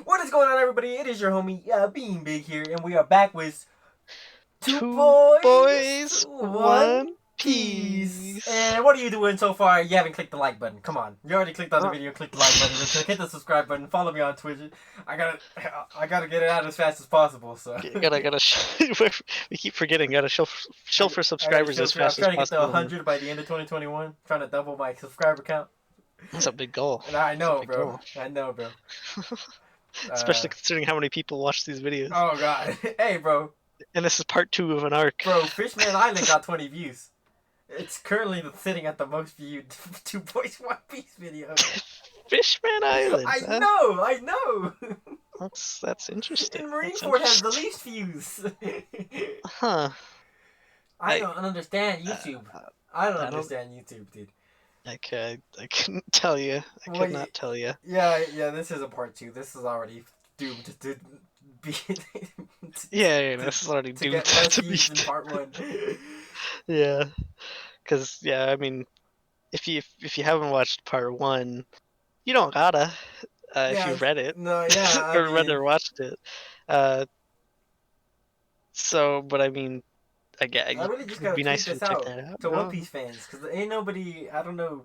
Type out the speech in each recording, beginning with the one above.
What is going on, everybody? It is your homie, Being Big here, and we are back with Two Two Boys, boys, One one Piece. piece. And what are you doing so far? You haven't clicked the like button. Come on, you already clicked on the Uh, video. Click the like button real quick. Hit the subscribe button. Follow me on Twitter. I gotta, I gotta get it out as fast as possible. So we keep forgetting. Gotta show for I gotta subscribers show. as I'm fast as trying to get to possible. Man. 100 by the end of 2021. Trying to double my subscriber count. That's a big goal. And I That's a know, big bro. goal. I know, bro. Especially considering how many people watch these videos. Oh god. Hey, bro. And this is part 2 of an arc. Bro, Fishman Island got 20 views. It's currently sitting at the most viewed Two Boys One Piece video. Fishman Island. I know. That's interesting. And That's Marineford has the interesting. least views. Huh. I don't understand YouTube. I don't I don't. understand YouTube, dude. I couldn't tell you. I could Wait, not tell you. yeah. This is a part 2. This is already doomed to be. Yeah, this is already to doomed get less to be. views than part 1. Yeah, because I mean, if you haven't watched part 1, you don't gotta. If Yeah, you read it no, yeah. I or read mean, or watched it. Uh, but I mean, I really just it'd gotta be tweet nice if you this check out that out. to One No? Piece fans, cause ain't nobody. I don't know.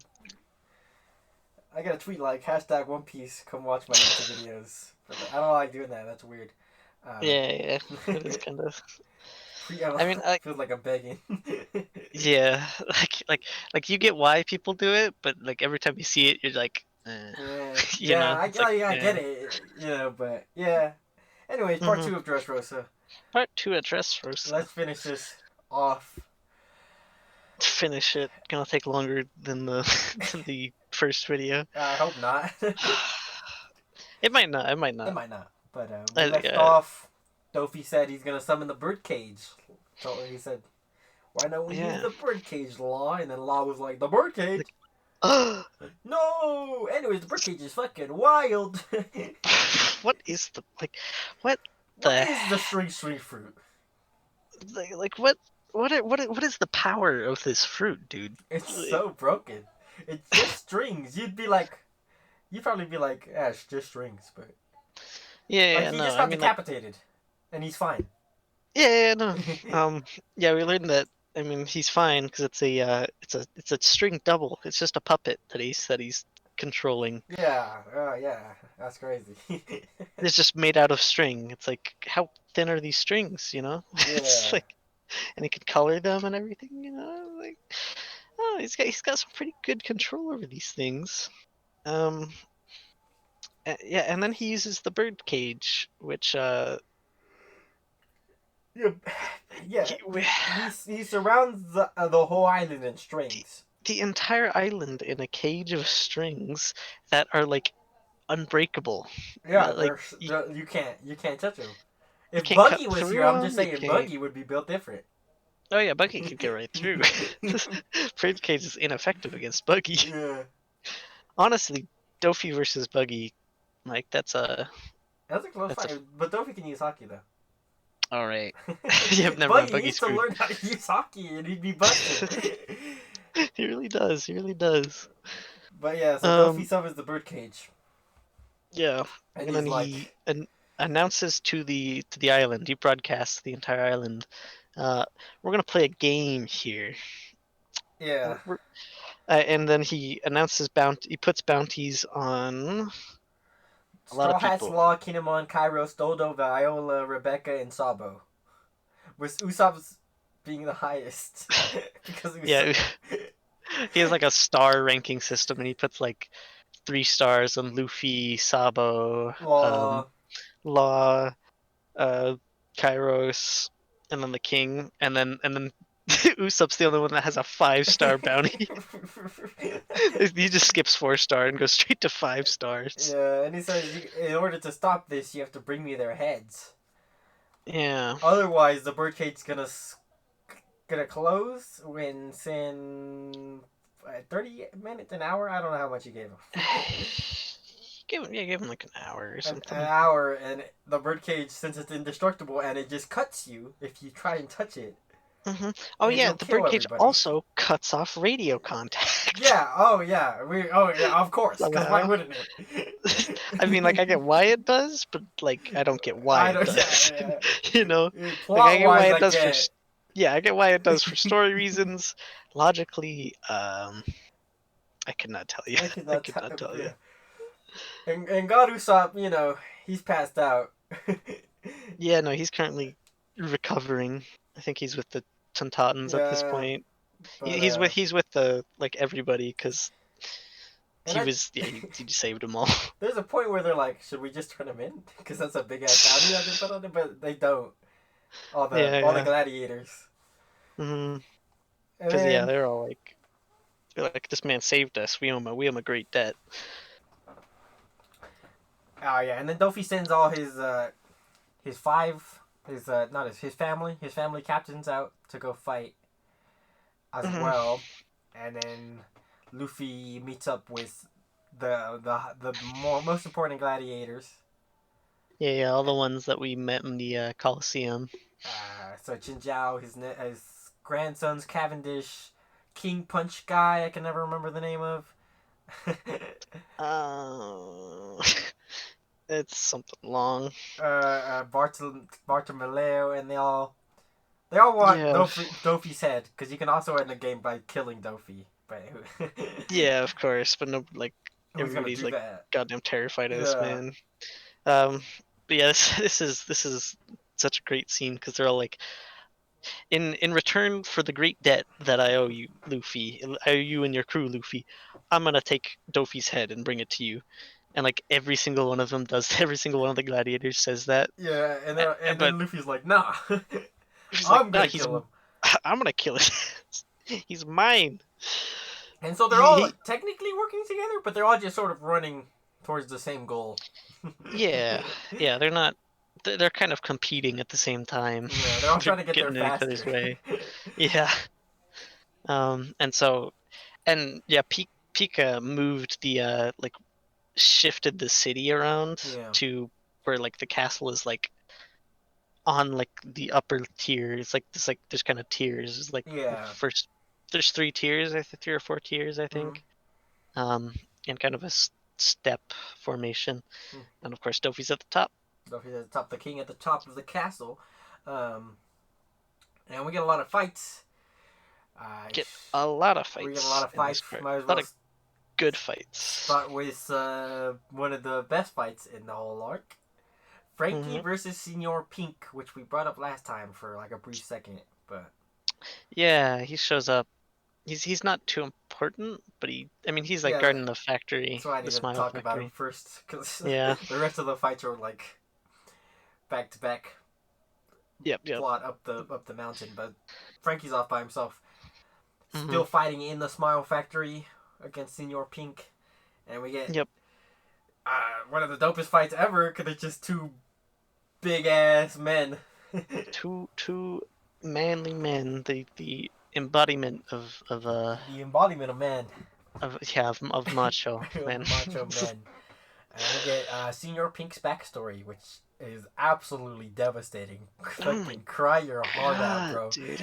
I gotta tweet like hashtag One Piece. Come watch my YouTube videos. But I don't like doing that. That's weird. Yeah, it is kind of. I I mean, like, feels like I'm begging. yeah, like you get why people do it, but like every time you see it, you're like, Yeah, you know, it's like, I get it. But yeah. Anyways, part hmm 2 of Dressrosa. Part 2 at Dressrosa. Let's finish this off. Finish it. Gonna take longer than the than the first video. I hope not. It might not. It might It not. might not. But we left Yeah. off. Dofi said he's gonna summon the birdcage. So he said, "Why don't we use Yeah. the birdcage, Law?" And then Law was like, "The birdcage? Like, No!" Anyways, the birdcage is fucking wild. what is the like? What What the is the string fruit? like? What is the power of this fruit, dude? It's Like, so broken. It's just strings. You'd probably be like, "Yeah, it's just strings," but like he no. just I got mean, like, decapitated, and he's fine. no. Yeah, we learned that. I mean, he's fine because it's a string double. It's just a puppet that he's controlling. Yeah, that's crazy. It's just made out of string. It's like, how thin are these strings? It's Yeah. like, and he can color them and everything. Like, oh, he's got some pretty good control over these things. Yeah, and then he uses the bird cage, which Yeah, yeah. he, He surrounds the whole island in strings. the entire island in a cage of strings that are like unbreakable. Yeah, Like you can't touch them. you If can't cut Buggy was here, through I'm just them. You saying can't. Buggy would be built different. Oh yeah, Buggy could get right through. Bird cage is ineffective against Buggy. Yeah, Honestly, Dofi versus Buggy, like that's a close that's a fight. But Dofi can use hockey though. all right. Yeah, never mind. Buggy Buggy's needs to screwed. learn how to use hockey, and he'd be busted. He really does. He really does. But yeah, so Dofi Um, summons the birdcage, yeah, and and he's then like, announces to the island. He broadcasts the entire island. We're gonna play a game here. "Yeah, And then he announces bounty. He puts bounties on a lot of Straw Hats, people. Law, Kinemon, Cairo, Stoldo, Viola, Rebecca, and Sabo." With Usopp's being the highest because Yeah, Usopp. he has like a star ranking system, and he puts like 3 stars on Luffy, Sabo, Law. Law, uh, Kairos, and then the King, and then Usopp's the only one that has a 5-star bounty. He just skips 4-star and goes straight to 5 stars. Yeah, and he says, "In order to stop this, you have to bring me their heads. Yeah. Otherwise, the birdcage's gonna close in 30 minutes, an hour. I don't know how much you gave him. Give him like an hour or something. An hour, and the birdcage, since it's indestructible, and it just cuts you if you try and touch it. Hmm Oh And yeah, you'll the kill birdcage everybody. also cuts off radio contact. Yeah. Oh yeah. Of course. Because why Somehow. wouldn't it? I mean, like, I get why it does, but like, I don't get why I it don't. does. Yeah, You know, like I plot get why wise, it I does for, get. yeah, I get why it does for story reasons. Logically, I could not tell you. I I cannot could not tell. tell you. And God Usopp, he's passed out. Yeah, no, he's currently recovering. I think he's with the Tentatans at this Yeah, point. but He's with the like everybody because and he was he saved them all. there's a point where they're like, should we just turn him in? Because that's a big ass bounty that they put on him, but they don't. Yeah, All the yeah. gladiators, Mm-hmm. and Because yeah, then they're all like, this man saved us. We owe him a great debt. oh yeah, and then Dofi sends all his five not his family captains out to go fight as Mhm. well, and then Luffy meets up with the most important gladiators. Yeah, yeah, all the ones that we met in the Coliseum. So Chinjiao, his grandson's Cavendish, King Punch guy I can never remember the name of. Uh, it's something long. Bartolomeo, and they all want Yeah, Dofi's head because you can also end the game by killing Dofi. But yeah, of course, but no, like who's gonna everybody's do like that? goddamn terrified of this Yeah, man. Um, but yeah, this is such a great scene because they're all like, in return for the great debt that I owe you, Luffy, I owe you and your crew, Luffy. I'm gonna take Dofi's head and bring it to you. And like every single one of them does. Every single one of the gladiators says that. yeah, and But then Luffy's like, nah, he's like, I'm nah, gonna kill him. I'm gonna kill it. He's mine. And so they're all He, technically working together, but they're all just sort of running towards the same goal. yeah, yeah. They're not. They're kind of competing at the same time. Yeah, they're all They're trying to get there getting in each other's faster. way. Yeah. And so, and yeah, Pika moved the like shifted the city around Yeah. to where like the castle is like on like the upper tier. It's like there's kind of tiers. It's like Yeah. first there's three tiers, I think 3 or 4 tiers, I Mm-hmm. think. And kind of a step formation. Mm. And of course, Dofi's at the top. So he's at the top, the king at the top of the castle, um, and we get a lot of fights. Uh, Get a lot of we get a lot fights of in this fights. part. Might as A lot well of good fights. start with one of the best fights in the whole arc. Frankie Hmm. versus Senor Pink, which we brought up last time for like a brief second, but Yeah, he shows up. He's not too important, but I mean he's like yeah, guarding the factory, that's why I the need to smile talk about him factory. first because Yeah. the rest of the fights are like back to back Yep, yep. plot up the mountain. But Frankie's off by himself, Hmm. still fighting in the Smile Factory against Senor Pink, and we get Yep. one of the dopest fights ever because it's just two big ass men. Two manly men, the embodiment The embodiment of man. of macho man. Macho men. And we get Senor Pink's backstory, which is absolutely devastating. Oh my Fucking cry your heart out, god, bro. dude.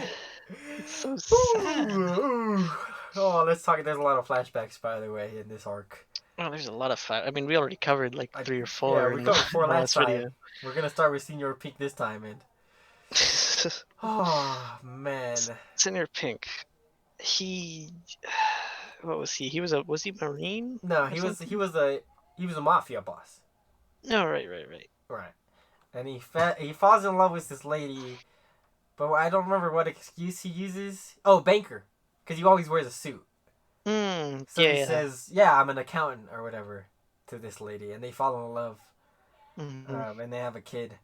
It's so sad. Oh, let's talk. There's a lot of flashbacks, by the way, in this arc. Oh, there's a lot of I mean, we already covered like I, three or yeah, four we in the, covered four in the last last video. time. We're gonna start with Senor Pink this time, and oh man, Senior Pink. He what was he? Was he Marine no, or he was something? he was a mafia boss, No, right. right? And he falls in love with this lady, but I don't remember what excuse he uses. Oh, banker, because he always wears a suit. So he Yeah. says, "Yeah, I'm an accountant or whatever," to this lady, and they fall in love, Mm-hmm. and they have a kid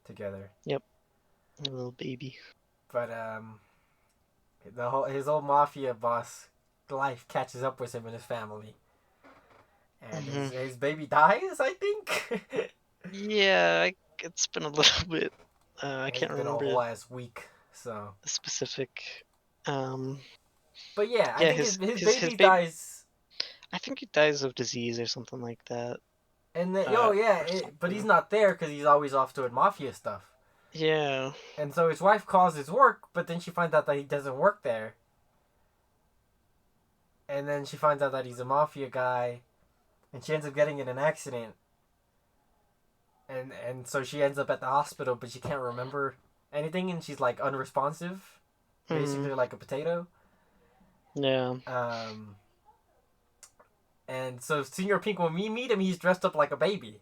together. Yep. A little baby. But his old mafia boss life catches up with him and his family, and Mm-hmm. his baby dies. I think. Yeah, it's been a little bit. I It's can't been a remember whole ass week, so. the specific. Um, But yeah, I yeah, think his his baby baby. dies, I think he dies of disease or something like that. and then Or but he's something. not there because he's always off doing mafia stuff. Yeah. And so his wife calls his work, but then she finds out that he doesn't work there. And then she finds out that he's a mafia guy, and she ends up getting in an accident and so she ends up at the hospital, but she can't remember anything, and she's like unresponsive, basically like a potato. Yeah. And so Senior Pink, when we meet him, he's dressed up like a baby,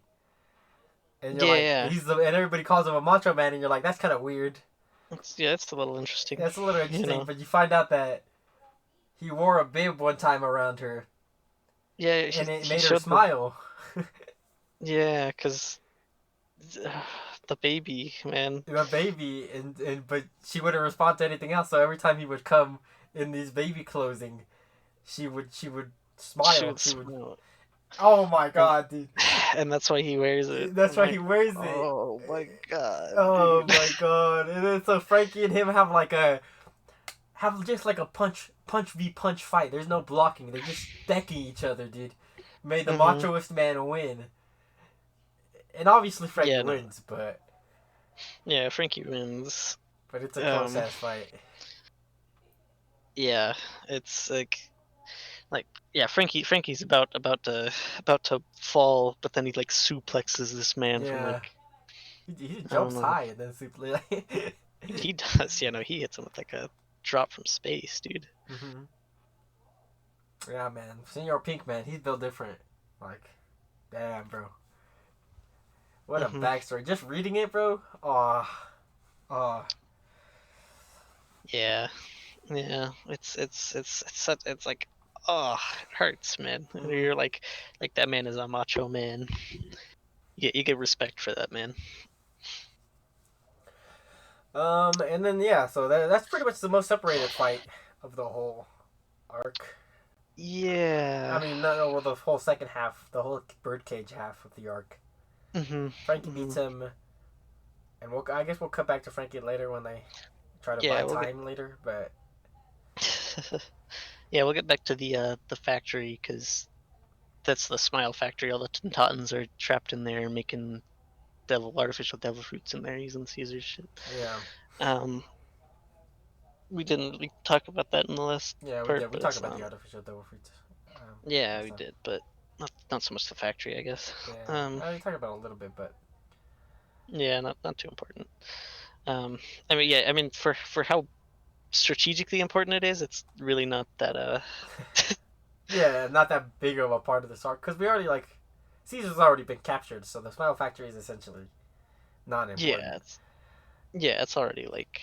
and you're like, Yeah. and everybody calls him a macho man, and you're like, that's kind of weird. It's a little interesting. That's a little interesting, You know? but you find out that he wore a bib one time around her, Yeah, and it he made her showed smile. Yeah, because the baby, man. The baby, but she wouldn't respond to anything else. So every time he would come in these baby clothing, she would smile. She would. Smile. Oh my And, god, dude! and that's why he wears it. That's I'm why he like, wears it. oh my god, Oh dude. my god! And then so Frankie and him have just like a punch v punch fight. There's no blocking. They're just decking each other, dude. Made the machoist man win. And obviously Frankie wins, but Yeah, Frankie wins. But it's a close ass fight. Yeah, it's like yeah, Frankie's about to fall, but then he like suplexes this man from like he jumps high and then he does, you know, he hits him with like a drop from space, dude. Mm-hmm. Yeah, man, Senor Pink, man, he's built different. Like, damn, bro. What a backstory. Just reading it, bro. Oh. Yeah. It's like, oh, it hurts, man. Mm-hmm. You're like that man is a macho man. You get respect for that man. And then yeah, so that's pretty much the most separated fight of the whole arc. Yeah. I mean, well, the whole second half, the whole birdcage half of the arc. Frankie beats him, and I guess we'll cut back to Frankie later when they try to buy time later, but. Yeah, we'll get back to the factory because that's the Smile Factory. All the Tentans are trapped in there making artificial devil fruits in there using Caesar's shit. Yeah. We didn't really talk about that in the last part. We did. We talked about the artificial devil fruits. Yeah, we did, but not so much the factory, I guess. Yeah. We talked about it a little bit, but. Yeah, not too important. I mean, for how strategically important it is, it's really not that Yeah, not that big of a part of this arc because we already Caesar's already been captured, so the Smile Factory is essentially not important. Yeah, it's already like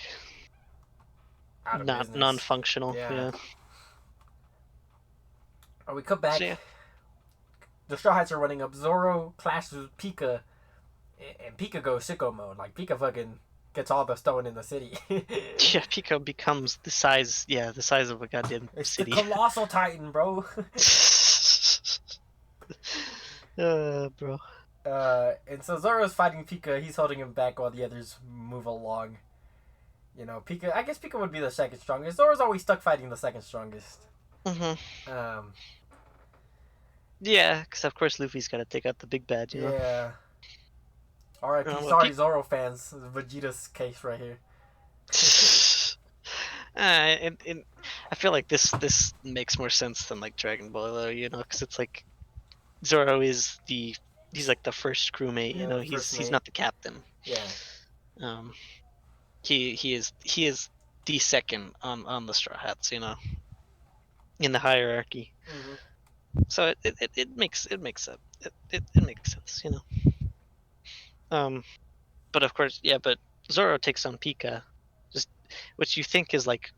not non-functional. Yeah. We come back. So, yeah. The Straw Hats are running up. Zoro clashes with Pika, and Pika goes sicko mode. Like Pika fucking gets all the stone in the city. Yeah, Pika becomes the size of a goddamn city. The colossal titan, bro. Bro. And so Zoro's fighting Pika. He's holding him back while the others move along. You know, Pika. I guess Pika would be the second strongest. Zoro's always stuck fighting the second strongest. Yeah, because of course Luffy's got to take out the big bad. You know? Yeah. R.I.P. Sorry, Zoro fans. Vegeta's case right here. And I feel like this makes more sense than like Dragon Ball, though, you know, because it's like Zoro is he's like the first crewmate, you know, he's not the captain. Yeah. He is the second on the Straw Hats, you know, in the hierarchy. So it makes sense. It makes sense, you know. But of course, yeah. But Zoro takes on Pika, just which you think is like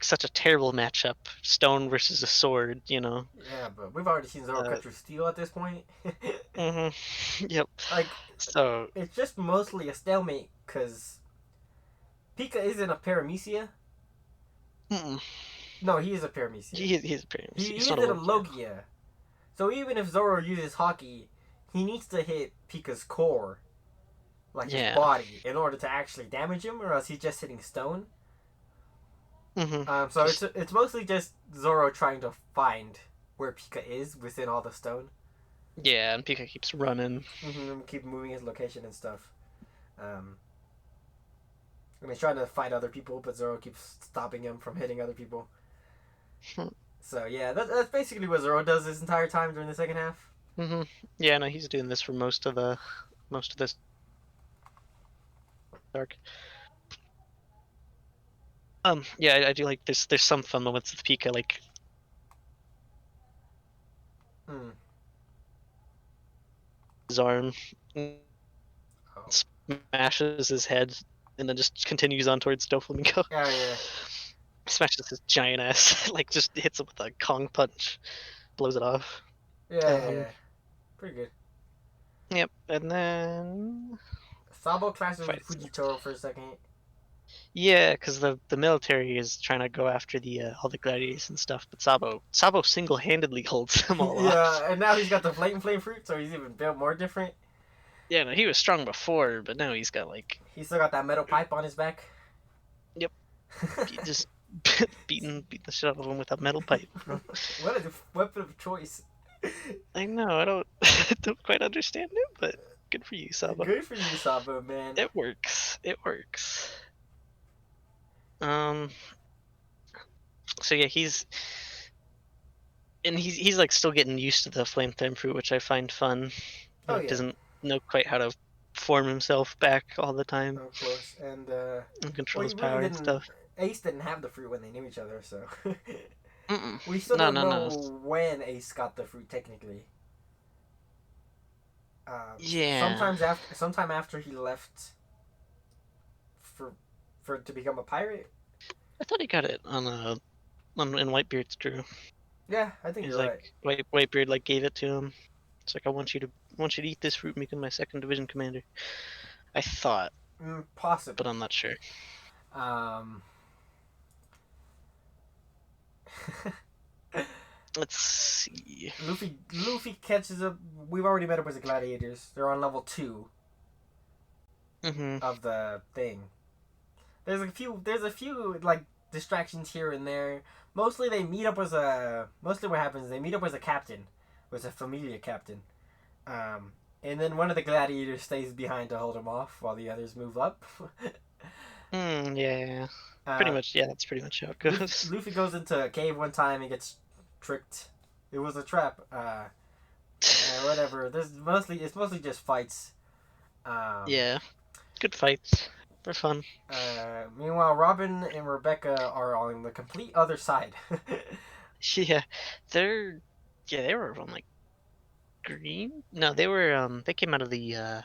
such a terrible matchup, stone versus a sword, you know. Yeah, but we've already seen Zoro cut through steel at this point. Yep. So it's just mostly a stalemate because Pika isn't a paramecia. No, he is a paramecia. He's a paramecia. He's in a Logia. So even if Zoro uses Haki, he needs to hit Pika's core, like his body, in order to actually damage him, or else he's just hitting stone. So it's mostly just Zoro trying to find where Pika is within all the stone. Yeah, and Pika keeps running. Keep moving his location and stuff. And he's trying to fight other people, but Zoro keeps stopping him from hitting other people. So yeah, that's basically what Zoro does this entire time during the second half. Yeah, no, he's doing this for most of the most of this arc. Yeah, I do like there's some fun moments with Pika, like Hmm. his arm Oh. smashes his head and then just continues on towards Doflamingo. Yeah, yeah. Smashes his giant ass, like just hits him with a Kong punch, blows it off. Yeah, yeah, Um, yeah. Pretty good. yep, and then Sabo clashes with fights. Fujitoro for a second. Yeah, because the military is trying to go after the all the gladiators and stuff, but Sabo single-handedly holds them all off. Yeah, and now he's got the flame fruit, so he's even built more different. Yeah, no, he was strong before, but now he's got like, He's still got that metal pipe on his back. yep, just beating the shit out of him with a metal pipe. What a weapon of choice. I know, I don't I don't quite understand it, but good for you, Sabo. Good for you, Sabo, man. It works. It works. Um. So yeah, he's like still getting used to the flame fruit, which I find fun. Oh He yeah, doesn't know quite how to form himself back all the time of course. And and control well, he his really power and didn't. stuff. Ace didn't have the fruit when they knew each other, so Mm-mm. we still No, don't no, no. know when Ace got the fruit technically. Yeah, Sometime after he left for to become a pirate. I thought he got it in Whitebeard's crew. Yeah, I think He's you're like right. Whitebeard like gave it to him. It's like I want you to eat this fruit, make him my second division commander. I thought, but Possibly. I'm not sure. Um, Let's see. Luffy catches up. We've already met up with the gladiators. They're on level 2 Mm-hmm. of the thing. There's a few like distractions here and there. Mostly they meet up as a. Mostly what happens is they meet up as a captain, with a familiar captain. And then one of the gladiators stays behind to hold him off while the others move up. Yeah. Pretty uh, much, yeah, that's pretty much how it goes. Luffy goes into a cave one time and gets tricked. It was a trap. Whatever. It's mostly just fights. Um, Yeah, good fights. They're fun. Meanwhile, Robin and Rebecca are on the complete other side. Yeah, they're they were on like green. No, they came out of the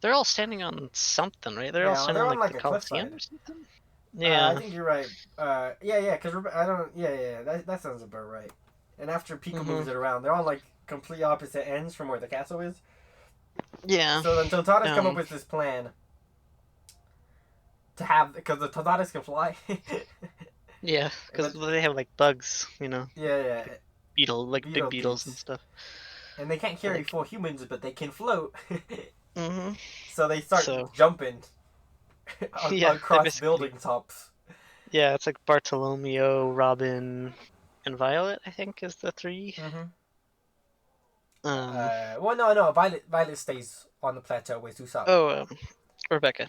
they're all standing on something, right? They're all Yeah, standing they're on on like like the a Coliseum cliffside. or something. I Yeah. think you're right. Yeah, because I don't. Yeah. That sounds about right. And after Pika Mhm. moves it around, they're on like complete opposite ends from where the castle is. Yeah. So then Tontadas come up Um. with this plan to have because the Tontadas can fly. Yeah, because but they have like bugs, yeah, like big beetle beetles and dudes, stuff. and they can't They're carry like, full humans, but they can float. mm-hmm. So they start So jumping yeah, they across basically building tops. yeah, it's like Bartolomeo, Robin, and Violet. I think is the three. Mm-hmm. Um. Well, no. Violet stays on the plateau with Ussop. Oh, Rebecca.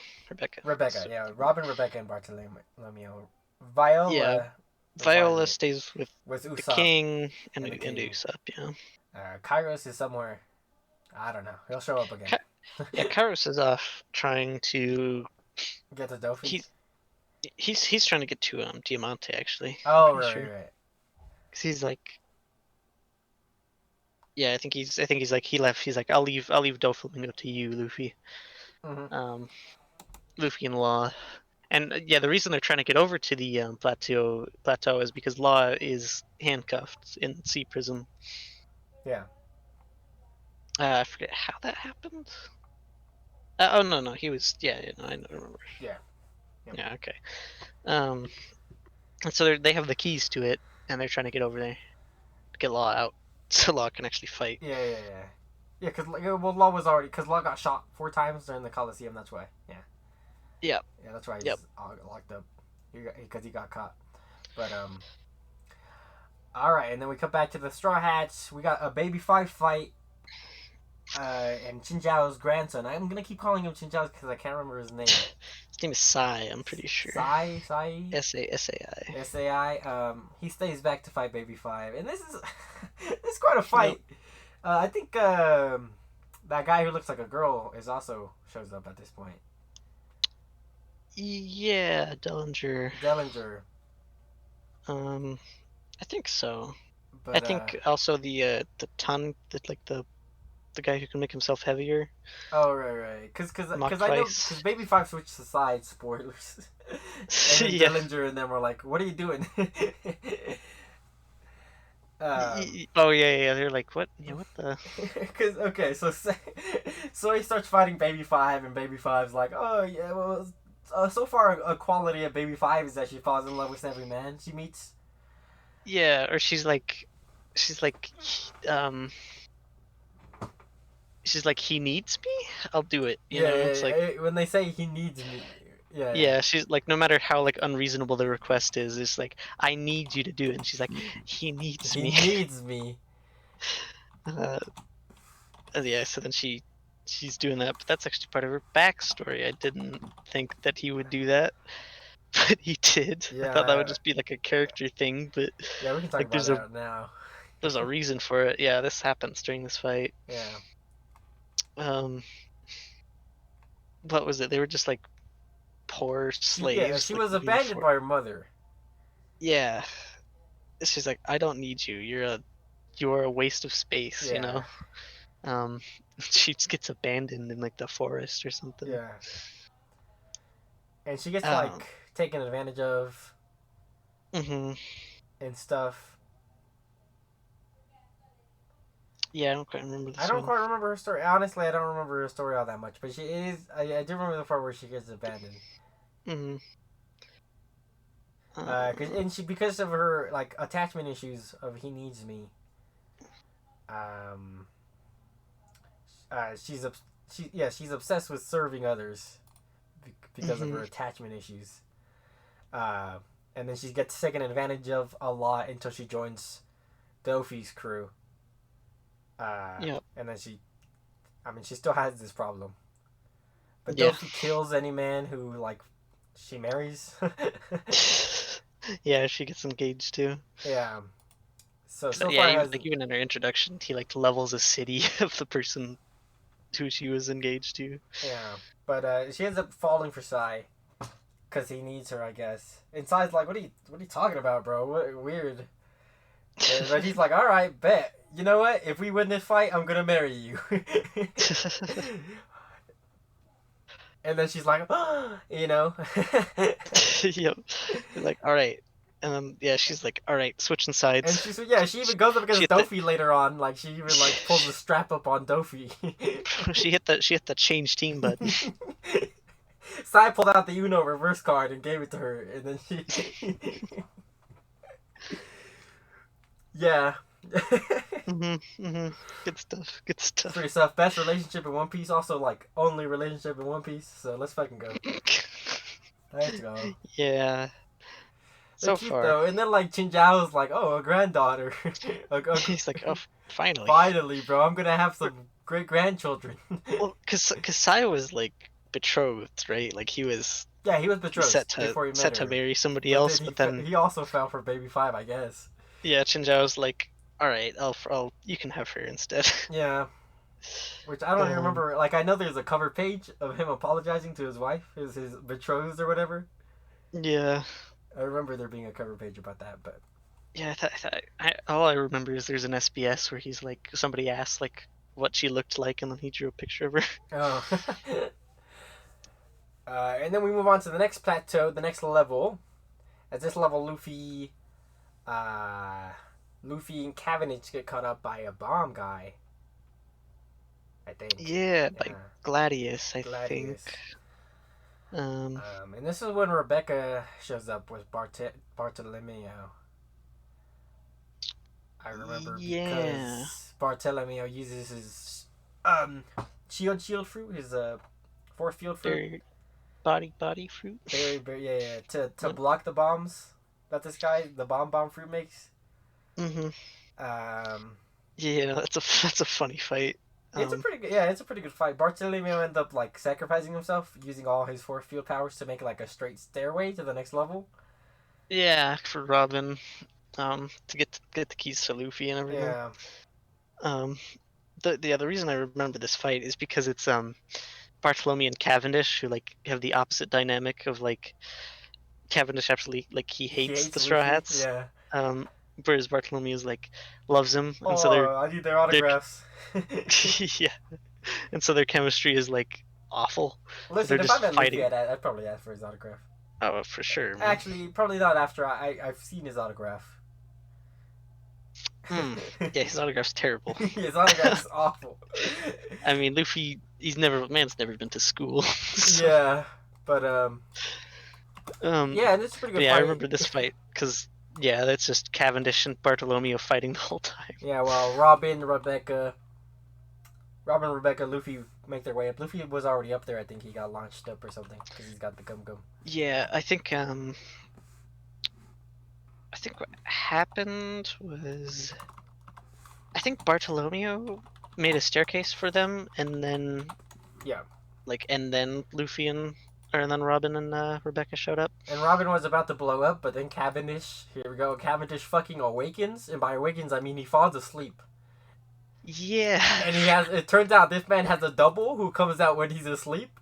Rebecca, So, yeah, Robin, Rebecca, and Bartolomeo. yeah, Viola, or Viola Violet, stays with with the Usopp king and the and king. Usopp. Yeah. Kairos is somewhere. I don't know. He'll show up again. Yeah, Kairos is off trying to. Get the Dofi. He he's trying to get to Diamante actually. I'm Oh, pretty right, sure. right. 'Cause he's like, yeah, I think he's like he left. He's like, I'll leave Doflamingo to you, Luffy. Mm-hmm. Um, Luffy and Law. And yeah, the reason they're trying to get over to the plateau is because Law is handcuffed in Sea Prison. Yeah. I forget how that happened. Oh no, he was no, I remember. Yeah. Yep. Yeah, okay. Um, and so they have the keys to it, and they're trying to get over there to get Law out, so Law can actually fight. Yeah. Yeah, because Law was already because Law got shot 4 times during the Coliseum. That's why. Yeah. Yeah. Yeah, that's why Yep. he's locked up. Because he got caught. But all right, and then we come back to the Straw Hats. We got a Baby 5 fight. and Chinjao's grandson. I'm gonna keep calling him Chinjao because I can't remember his name. His name is Sai, I'm pretty sure. Sai S-A-S-A-I. Sai. He stays back to fight Baby Five, and this is this is quite a fight. Yep. I think that guy who looks like a girl is also shows up at this point. Yeah, Dellinger. Dellinger, I think so. I but think also the guy who can make himself heavier. oh right, because Mock I know twice. because Baby Five switched to sides. Spoilers. And then Yeah. Dellinger and them were like, "What are you doing?" Oh yeah. They're like, what? Yeah, what the? Because okay, so he starts fighting Baby Five, and Baby Five's like, "Oh yeah, well, so far a quality of Baby Five is that she falls in love with every man she meets." Yeah, or she's like, um, he needs me. I'll do it. You know, it's like, when they say he needs me, yeah, she's like, no matter how like unreasonable the request is, it's like, I need you to do it. And she's like, he needs he me. needs me. uh, yeah, so then she's doing that, but that's actually part of her backstory. I didn't think that he would do that, but he did. I thought that would Yeah, just be like a character thing, but yeah, we can talk like about that now. there's a reason for it. Yeah, this happens during this fight. Yeah, Um, what was it? They were just like poor slaves. she Like was living abandoned by her mother. Yeah, she's like, I don't need you. You're a waste of space. You Yeah, know. Um, she just gets abandoned in like the forest or something. yeah, and she gets Um, like taken advantage of hmm and stuff. Yeah, I don't quite remember I this don't one. quite remember her story. Honestly, I don't remember her story all that much. But she is. I do remember the part where she gets abandoned. Hmm Because of her like attachment issues of he needs me. Um. She's she's obsessed with serving others because of her attachment issues. Uh, and then she gets taken advantage of a lot until she joins Dofi's crew. Yeah. And then she still has this problem. But Yeah. Dofi kills any man who like she marries. Yeah, she gets engaged too. Yeah. So Yeah, far even, has like even in her introduction, he like levels a city of the person who she was engaged to. yeah, but she ends up falling for Sai because he needs her, I guess. And Sai's like, "What are you talking about, bro? What weird." But he's like, "All right, bet. You know what? If we win this fight, I'm gonna marry you." And then she's like, you know. Yep. Like, all right. Yeah, she's like, all right, switching sides. And she even goes up against Dofi later on. Like she even like pulls the strap up on Dofi. she hit the change team button. Sai pulled out the Uno reverse card and gave it to her, and then she. Yeah. Good stuff. Good stuff. Pretty stuff. Best relationship in One Piece. Also, like only relationship in One Piece. So let's fucking go. Let's go. Yeah. So cute, far, though. And then like Chinjao's like, oh, a granddaughter. he's like, oh, finally. Finally, bro. I'm gonna have some great grandchildren. Well, cause Sai was like betrothed, right? Like he was. Yeah, he was betrothed before he met set her. to marry somebody else, but then he also fell for Baby Five, I guess. Yeah, Chinjao's like, all right, you can have her instead. Yeah. Which I don't even remember. Like, I know there's a cover page of him apologizing to his wife, his betrothed or whatever. Yeah. I remember there being a cover page about that, but. Yeah, all I remember is there's an SBS where he's like, somebody asked like what she looked like, and then he drew a picture of her. Oh. And then we move on to the next plateau, the next level. At this level, Luffy and Cavendish get caught up by a bomb guy. I think. Yeah, by Gladius, I think. And this is when Rebecca shows up with Bartolomeo. I remember because Bartolomeo uses his shield fruit, his force field fruit. Body fruit. Yeah. To block the bombs that the bomb fruit makes. Yeah, that's a funny fight. It's a pretty good, yeah, it's a pretty good fight. Bartolomeo ended up like sacrificing himself, using all his force field powers to make like a straight stairway to the next level. Yeah, for Robin, to get the keys to Luffy and everything. Yeah, Um, the reason I remember this fight is because it's Bartholomew and Cavendish who like have the opposite dynamic of like Cavendish absolutely like he he hates hates the Straw Luffy. Hats, Yeah. um, whereas Bartholomew is like loves him, and so Oh, I need their they're autographs. yeah, and so their chemistry is like awful. So they're Listen, if I just met Luffy, fighting. I'd probably ask for his autograph. Oh, for sure, man. Actually, probably not after I've seen his autograph. Hmm. Yeah, his autograph's terrible. His autograph is awful. I mean, Luffy, man's never been to school. So, Yeah, but um, yeah, and it's a pretty but good yeah, I fight. remember this fight because yeah, that's just Cavendish and Bartholomew fighting the whole time. Yeah, well, Rebecca, Luffy make their way up. Luffy was already up there. I think he got launched up or something because he's got the gum gum. Yeah, I think what happened was I think Bartolomeo made a staircase for them, and then Yeah, and then Luffy and then Robin and Rebecca showed up. and Robin was about to blow up, but then Cavendish, here we go, Cavendish fucking awakens, and by awakens I mean he falls asleep. Yeah. And it turns out this man has a double who comes out when he's asleep.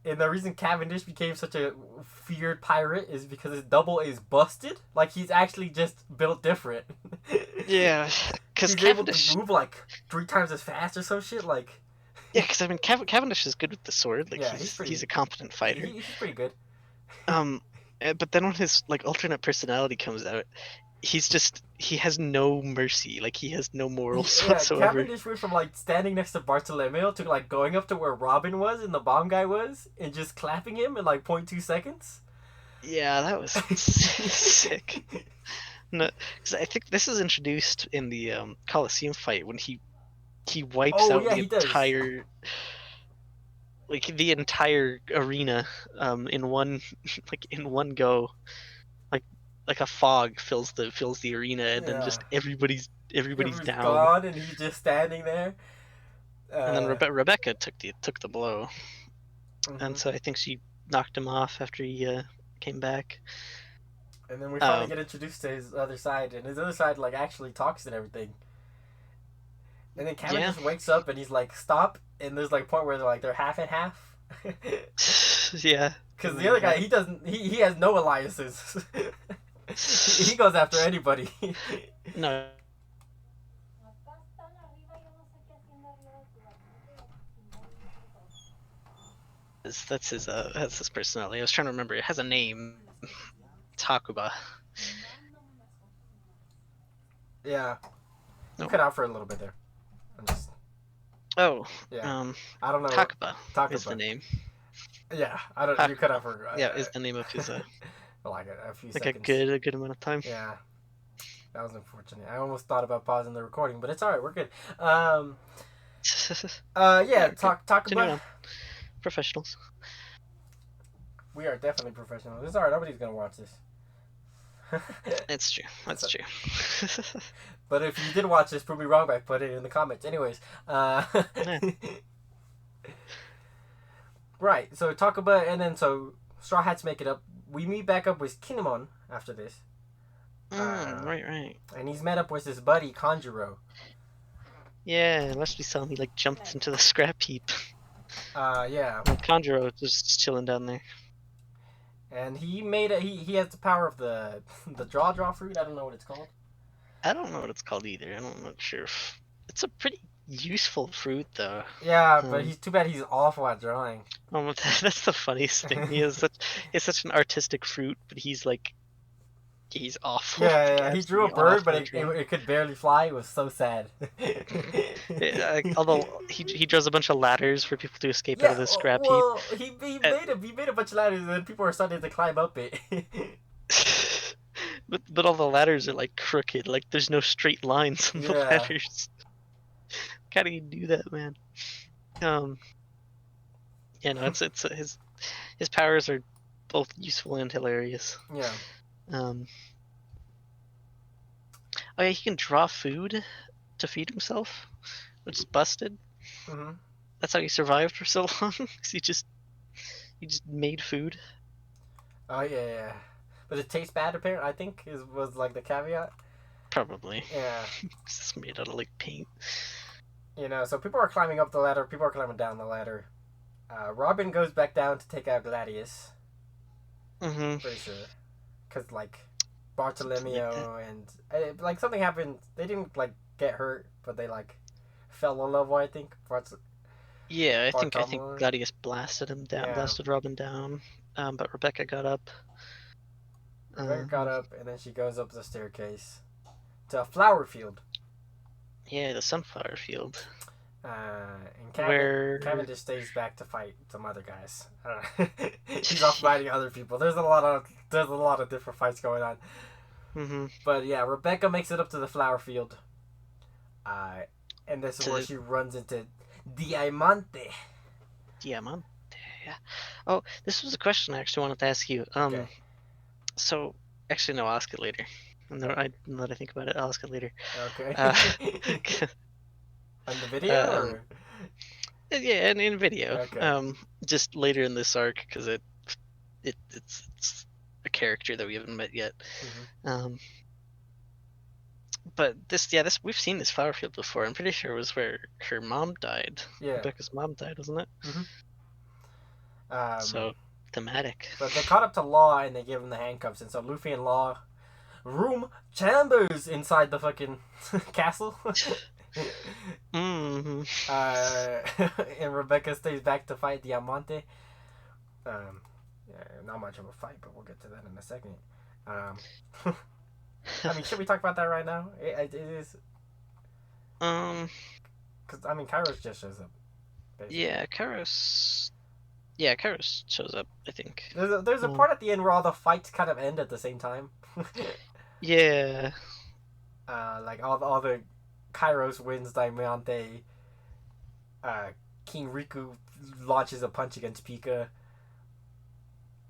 And the reason Cavendish became such a feared pirate is because his double is busted. Like, he's actually just built different. Yeah, because he's Cavendish. able to move like 3 times as fast or some shit. Like, Yeah, because I mean, Cavendish is good with the sword. Like, yeah, he's a competent fighter. He's pretty good. But then when his like alternate personality comes out, he has no mercy. Like, he has no morals Yeah, whatsoever. Cavendish went from like standing next to Bartolomeo to like going up to where Robin was and the bomb guy was and just clapping him in like 0.2 seconds. Yeah, that was sick. No, because I think this is introduced in the Colosseum fight when he wipes out the entire the entire arena in one in one go. Like a fog fills the arena, and then just everybody's down. Gone, and he's just standing there. And then Rebecca took the blow, mm-hmm. and so I think she knocked him off after he came back. And then we finally get introduced to his other side, and his other side like actually talks and everything. And then Cavendish wakes up and he's like, "Stop!" And there's like a point where they're half and half. Yeah. Because the other guy, he has no alliances. he goes after anybody. No. That's his personality. I was trying to remember. It has a name. Takuba. Yeah. You cut out for a little bit there. Oh. Yeah. I don't know. Takuba is the name. Yeah. I don't. You cut out for. Yeah, is the name of his. like a few like seconds. a good amount of time. Yeah. That was unfortunate. I almost thought about pausing the recording, but it's alright. We're good. Yeah. Talk about professionals. We are definitely professionals. It's alright. Nobody's gonna watch this. It's true. That's true. But if you did watch this, prove me wrong by putting it in the comments. Anyways, right. So talk about, and then so Straw Hats make it up. We meet back up with Kinemon after this. Right. And he's met up with his buddy Kanjuro. Yeah, unless we saw he like jumped into the scrap heap. Yeah. And Kanjuro just chilling down there. And he made he has the power of the draw fruit. I don't know what it's called. I don't know what it's called either. I'm not sure. It's a pretty useful fruit though. Yeah, but he's too bad he's awful at drawing. That's the funniest thing. He's such an artistic fruit, but he's awful. Yeah. He drew a bird, but it could barely fly. It was so sad. Although he draws a bunch of ladders for people to escape out of the scrap heap. He made a bunch of ladders, and then people are starting to climb up it. But all the ladders are like crooked. Like there's no straight lines on the ladders. How do you do that, man? Yeah, no, it's his powers are both useful and hilarious. Yeah. Oh yeah, he can draw food to feed himself, which is busted. Mm-hmm. That's how he survived for so long. 'Cause he just made food. Oh yeah. But it tastes bad. Apparently, I think was like the caveat. Probably. Yeah. It's made out of like paint. So people are climbing up the ladder. People are climbing down the ladder. Robin goes back down to take out Gladius. Mm-hmm. Pretty sure, because like Something like that. Bartolomeo and like something happened. They didn't like get hurt, but they like fell in love. I think Yeah, I think Bartolomeo. Gladius blasted him down, Yeah, blasted Robin down. But Rebecca got up. Rebecca got Um, up and then she goes up the staircase to a flower field. yeah, the sunflower field And where Cavendish stays back to fight some other guys. I don't know. He's off fighting other people. There's a lot of different fights going on. mm-hmm. But yeah, Rebecca makes it up to the flower field. Uh, and this is where to she runs into Diamante. Diamante. Yeah. Oh, this was a question I actually wanted to ask you. Okay. So actually, no, I'll ask it later. Now that I think about it, I'll ask it later. Okay. Uh, On the video um, or yeah, and in video. okay. Just later in this arc because it's a character that we haven't met yet. Mm-hmm. Um, but this we've seen this flower field before. I'm pretty sure it was where her mom died. Yeah. Rebecca's mom died, wasn't it? Mm-hmm. So thematic. But they caught up to Law and they give him the handcuffs, and so Luffy and Law room chambers inside the fucking castle. Mm-hmm. And Rebecca stays back to fight Diamante. Yeah, not much of a fight, but we'll get to that in a second. I mean, should we talk about that right now? It is because I mean, Kairos just shows up. Basically. Yeah, Kairos. Yeah, Kairos shows up. I think. There's a part at the end where all the fights kind of end at the same time. Yeah. Like all the Kairos wins Diamante. King Riku launches a punch against Pika.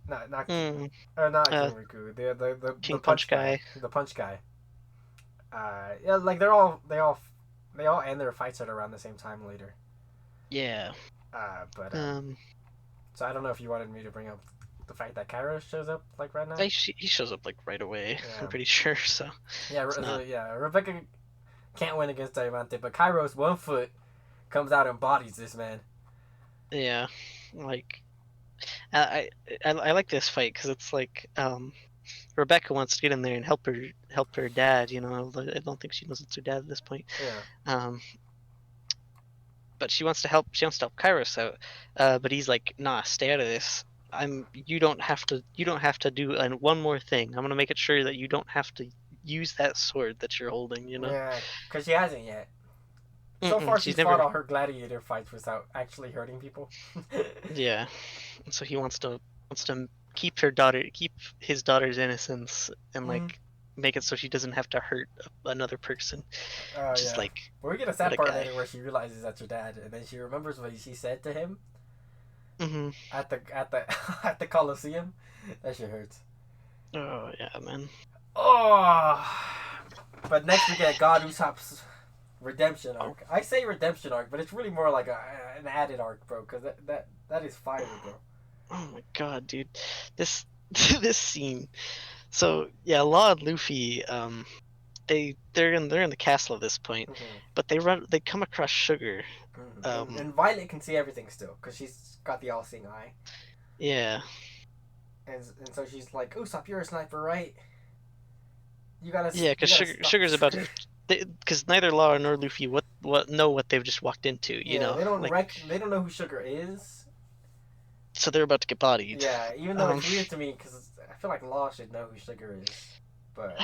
Not Mm. or not King Riku. The Punch guy. The punch guy. Yeah, like they all end their fights at around the same time later. Yeah. But so I don't know if you wanted me to bring up the fact that Kairos shows up like right now. He shows up like right away. Yeah. I'm pretty sure. So. Yeah, Rebecca can't win against Diamante, but Kairos 1 foot comes out and bodies this man. Yeah, like I like this fight because it's like Rebecca wants to get in there and help her dad. I don't think she knows it's her dad at this point. Yeah. But she wants to help Kairos out. But he's like, nah, stay out of this. You don't have to do one more thing. I'm gonna make it sure that you don't have to use that sword that you're holding. Yeah, because she hasn't yet. So far, she's fought all her gladiator fights without actually hurting people. Yeah, so he wants to keep his daughter's innocence and like make it so she doesn't have to hurt another person. Just yeah. like. Well, we get a sad part later where she realizes that's her dad, and then she remembers what she said to him. Mm-hmm. At the Coliseum. That shit hurts. Oh yeah, man. Oh. But next we get God Usopp's redemption arc. I say redemption arc, but it's really more like an added arc, bro. Because that is fire, bro. Oh my god, dude, this scene. So yeah, Law and Luffy, they're in the castle at this point, but they come across Sugar. And Violet can see everything still because she's got the all-seeing eye. Yeah. And so she's like, Usopp, you're a sniper, right? You gotta. Yeah, because Sugar's about to. Because neither Law nor Luffy know what they've just walked into. You know. They don't they don't know who Sugar is. So they're about to get bodied. Yeah, even though it's weird to me because I feel like Law should know who Sugar is, but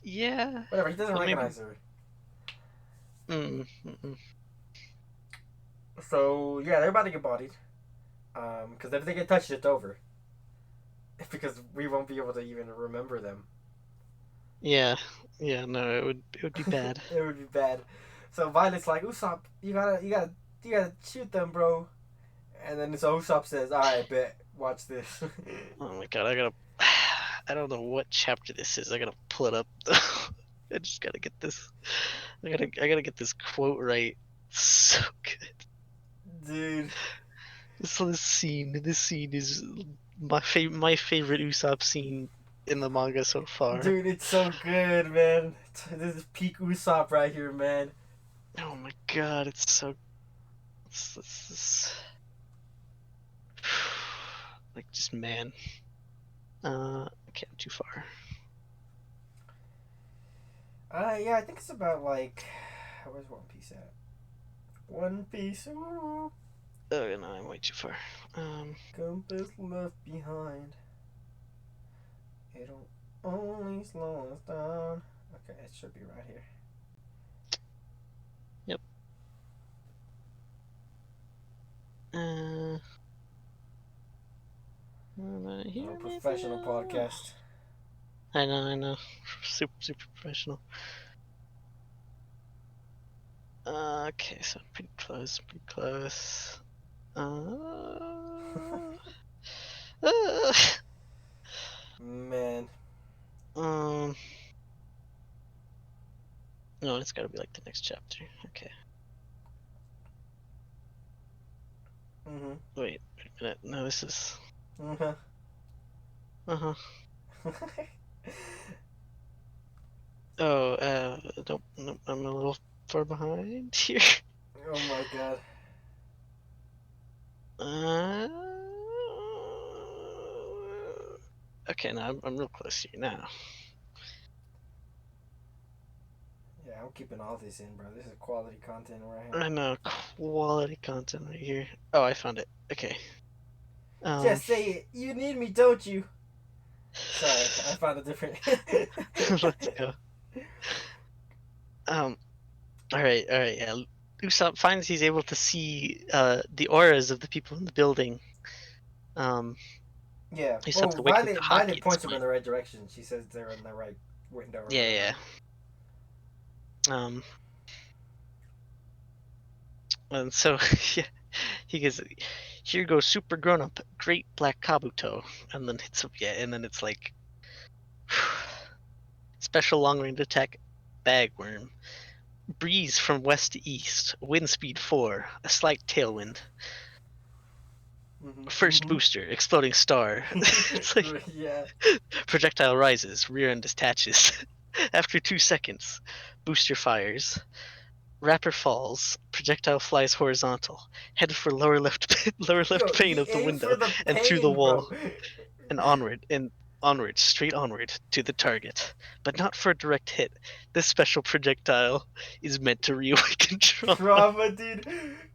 yeah. Whatever, he doesn't recognize her. So yeah, they're about to get bodied. Because if they get touched, it's over. Because we won't be able to even remember them. Yeah, no, it would be bad. It would be bad. So Violet's like, Usopp, you gotta shoot them, bro. And then so Usopp says, "Alright, bet. Watch this." Oh my god, I don't know what chapter this is. I gotta pull it up. I just gotta get this. I gotta get this quote right. So good. Dude. This scene is my favorite Usopp scene in the manga so far. Dude, it's so good, man. This is peak Usopp right here, man. Oh my god, it's so it's like just man. Okay, I'm too far. Yeah, I think it's about like, where's One Piece at? One Piece, ooh, Oh no, I'm way too far. compass left behind. It'll only slow us down. Okay, it should be right here. Yep. Here, Professional podcast. I know. Super professional. Okay, so pretty close. Uh, Man. no, it's gotta be like the next chapter. Okay. Wait a minute. No, this is. Uh-huh. Oh, nope, I'm a little far behind here. Oh my god. Okay, now I'm real close here now. Yeah, I'm keeping all this in, bro. This is quality content right here. I know, quality content right here. Oh, I found it. Okay. Just say it. You need me, don't you? Sorry, I found a different. Let's go. All right, yeah. Usopp finds he's able to see the auras of the people in the building. Yeah. He stopped Oh, to wake up the Violet hockey. points him in the right direction. She says they're in the right window. Or Yeah. And so yeah, he goes, "Here goes super grown up, great black Kabuto," and then hits him. Yeah, and then it's like special long range attack, bagworm, breeze from west to east, wind speed 4, a slight tailwind. First booster, exploding star. It's like yeah. projectile rises, rear end detaches. After 2 seconds, booster fires. Rapper falls. Projectile flies horizontal. Head for lower left Yo, pane he of the aims window for the and through the pain, bro. wall and onward, straight onward to the target. But not for a direct hit. This special projectile is meant to reawaken trauma. Trauma, dude.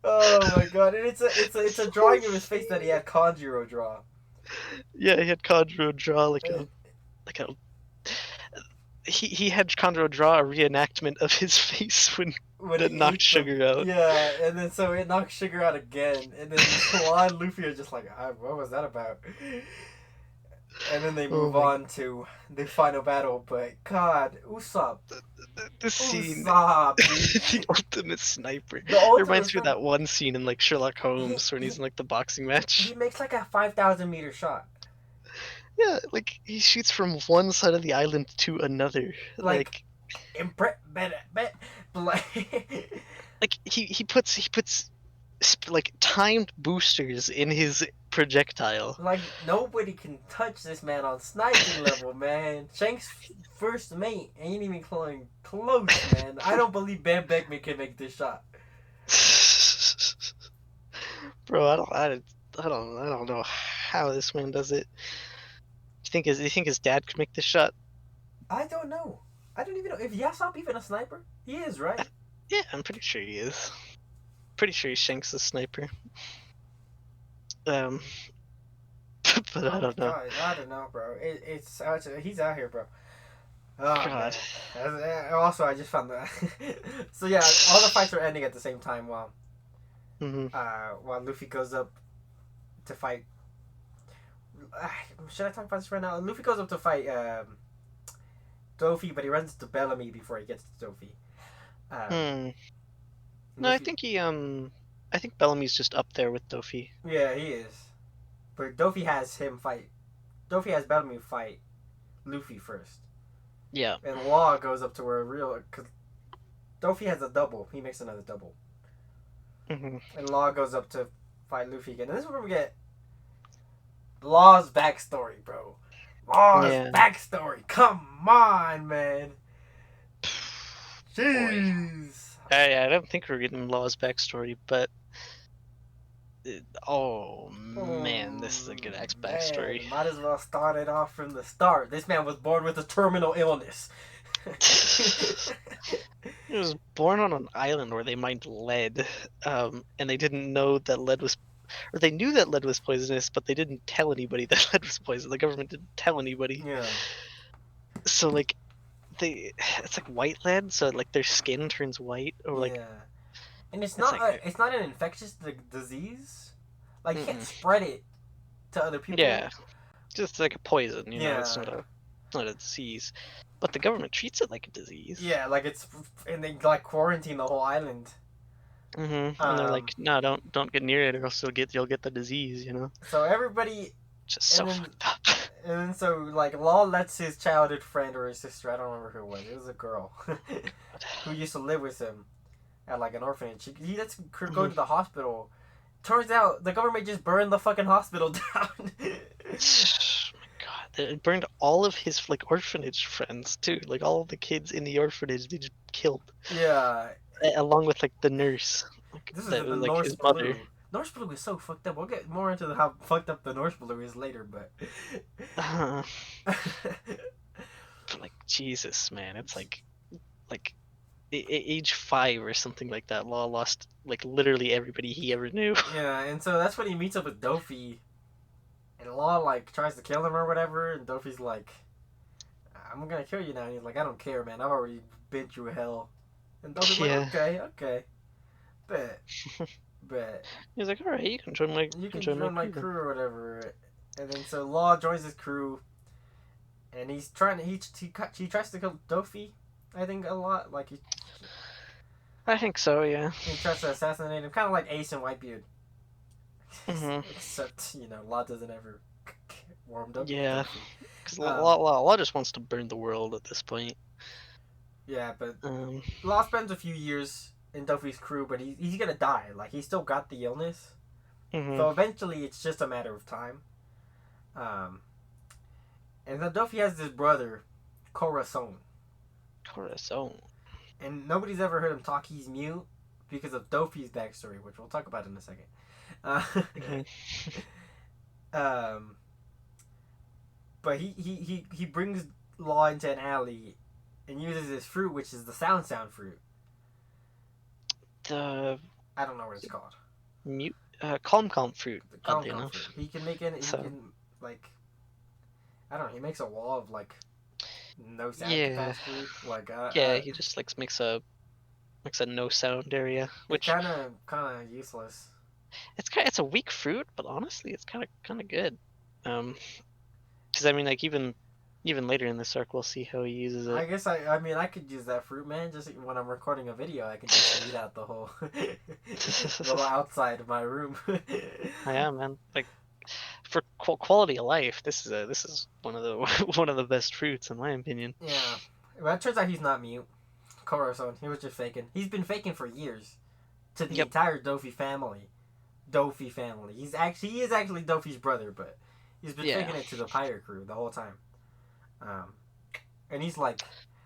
Oh my god. And it's a drawing of his face that he had Conjuro draw. Yeah, he had Conjuro draw like a he had Conjuro draw a reenactment of his face when he knocked ate sugar out. Yeah, and then so it knocked Sugar out again, and then Law and Luffy are just like, what was that about? And then they move on to the final battle, but God, Usopp. The scene, Usopp, the ultimate sniper. The ultimate It reminds me of sniper. that one scene in like Sherlock Holmes when he's in like the boxing match. He makes like a 5,000 meter shot. Yeah, like he shoots from one side of the island to another. Like he puts like timed boosters in his projectile. Like nobody can touch this man on sniping level, man. Shanks' first mate ain't even close, man. I don't believe Bam Beckman can make this shot. Bro, I don't know how this man does it. You think his dad could make this shot? I don't know. I don't even know. If Usopp even a sniper? He is, right? Yeah, I'm pretty sure he is. Pretty sure he's Shanks' sniper. But I don't know. God, I don't know, bro. He's out here, bro. Oh, God. Man. Also, I just found that. So yeah, all the fights are ending at the same time while Luffy goes up to fight. Should I talk about this right now? Luffy goes up to fight Dofi, but he runs into Bellamy before he gets to Dofi. No, Luffy... I think Bellamy's just up there with Dofi. Yeah, he is. But Dofi has Bellamy fight Luffy first. Yeah. And Law goes up to where cause Dofi has a double. He makes another double. Mm-hmm. And Law goes up to fight Luffy again. And this is where we get Law's backstory, bro. Law's Yeah. backstory. Come on, man. Boy. Jeez. I don't think we're getting Law's backstory, but oh Oh, man, this is a good X backstory. man. Might as well start it off from the start. This man was born with a terminal illness. He was born on an island where they mined lead, and they didn't know that lead was, or they knew that lead was poisonous, but they didn't tell anybody that lead was poison. The government didn't tell anybody. Yeah. So like, it's like white lead, so like their skin turns white, or like Yeah. And it's it's not like, it's not an infectious disease. Like you can't mm-mm. spread it to other people. Yeah, just like a poison, you know. It's Yeah. not a disease, but the government treats it like a disease. Yeah, like it's and they like quarantine the whole island. And they're like, no, don't get near it, or else you'll get the disease, you know. So everybody Just and so then fucked up. and then so like Law lets his childhood friend or his sister, I don't remember who it was. It was a girl who used to live with him at like an orphanage. He lets her go to the hospital. Turns out the government just burned the fucking hospital down. Oh my god, it burned all of his like orphanage friends too. Like all of the kids in the orphanage, they just killed, Yeah, along with like the nurse, like this is that the was like Norse his mother. Blue. Norse Blue is so fucked up. We'll get more into how fucked up the Norse Blue is later, but But like Jesus, man, it's like age 5 or something like that. Law lost like literally everybody he ever knew. yeah, and so that's when he meets up with Dofi, and Law like tries to kill him or whatever, and Dofi's like, "I'm gonna kill you now." And he's like, "I don't care, man. I've already been through hell." And Dofi's Yeah. like, "Okay, bet." He's like, all right, you can join my You can join my crew or whatever. And then so Law joins his crew, and he's trying to he tries to kill Dofi, I think a lot. Like I think so, yeah. he tries to assassinate him, kind of like Ace and Whitebeard. Mhm. Except Law doesn't ever warmed up. Yeah, Dofi. because Law just wants to burn the world at this point. Yeah, but Um, Law spends a few years in Dofi's crew, but he's gonna die. Like he's still got the illness, so eventually it's just a matter of time. And then Dofi has this brother, Corazon. Corazon. And nobody's ever heard him talk. He's mute because of Dofi's backstory, which we'll talk about in a second. But he brings Law into an alley and uses his fruit, which is the sound fruit. The I don't know what it's called. calm fruit. The Oddly calm enough, fruit. He can make it. He So- can like. I don't know. He makes a wall of like no sound Yeah. pass through. Like yeah, he just like makes a no sound area, which kind of useless. it's a weak fruit, but honestly, it's kind of good. Because I mean, like even later in this arc, we'll see how he uses it. I guess I mean I could use that fruit, man. Just when I'm recording a video, I can just eat out the whole outside of my room. Yeah, man. Like for quality of life, this is one of the one of the best fruits in my opinion. Yeah, well, it turns out he's not mute. Corazon, he was just faking. He's been faking for years to the entire Dofi family. He is actually Dofi's brother, but he's been faking it to the pirate crew the whole time. And he's like,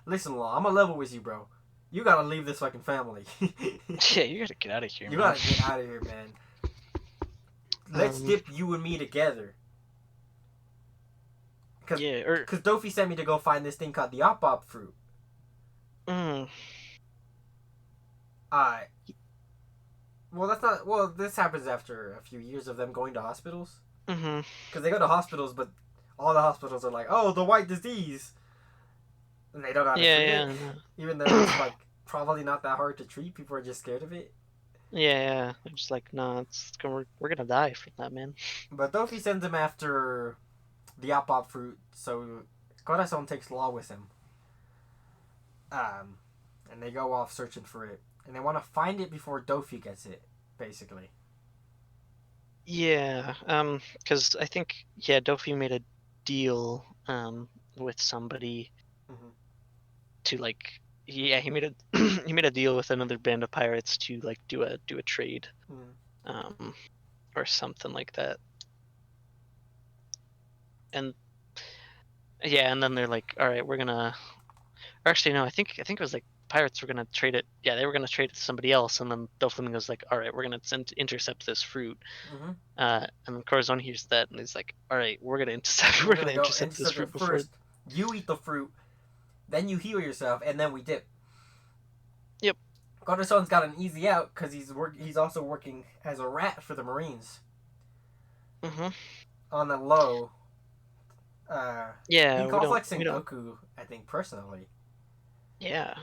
"Listen, Law, I'm gonna level with you, bro. You gotta leave this fucking family. Yeah, you gotta get out of here. You gotta get out of here, man. Let's dip you and me together." Cause Dofi sent me to go find this thing called the Ussop fruit. Well, that's not. Well, this happens after a few years of them going to hospitals. Because they go to hospitals, but all the hospitals are like, "Oh, the white disease," and they don't know how to treat it. Even though it's like probably not that hard to treat. People are just scared of it. Yeah. They're just like, nah, we're gonna die from that, man. But Dofi sends him after the Ussop fruit, so Corazon takes Law with him. And they go off searching for it, and they want to find it before Dofi gets it, basically. Yeah, because I think Dofi made a deal with somebody to like he made a he made a deal with another band of pirates to like do a trade, Mm. um, or something like that. And yeah, and then they're like, all right, we're gonna. Or actually, no, I think it was like pirates were gonna trade it. Yeah, they were gonna trade it to somebody else, and then Doflamingo's like, all right, we're gonna intercept this fruit. Mm-hmm. And then Corazon hears that, and he's like, all right, we're gonna intercept. We're We're gonna gonna go intercept this intercept it fruit before. first. You eat the fruit, then you heal yourself, and then we dip. Yep. Corazon's got an easy out because he's also working as a rat for the Marines Mhm. on the low. He Yeah, calls like we don't. Sengoku, I think personally. Yeah.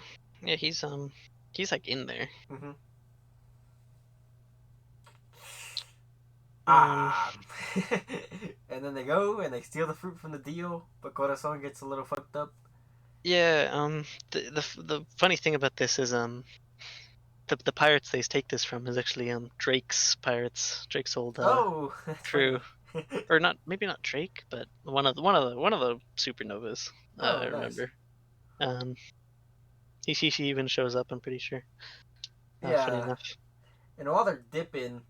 Yeah, he's like in there. Mm-hmm. Um. And then they go and they steal the fruit from the deal, but Corazon gets a little fucked up. Yeah. The funny thing about this is the pirates they take this from is actually Drake's old Oh, that's crew, funny. or not, maybe not Drake, but one of the supernovas. I Oh, nice. remember. Um, he even shows up. I'm pretty sure. Funny Yeah. enough. And while they're dipping,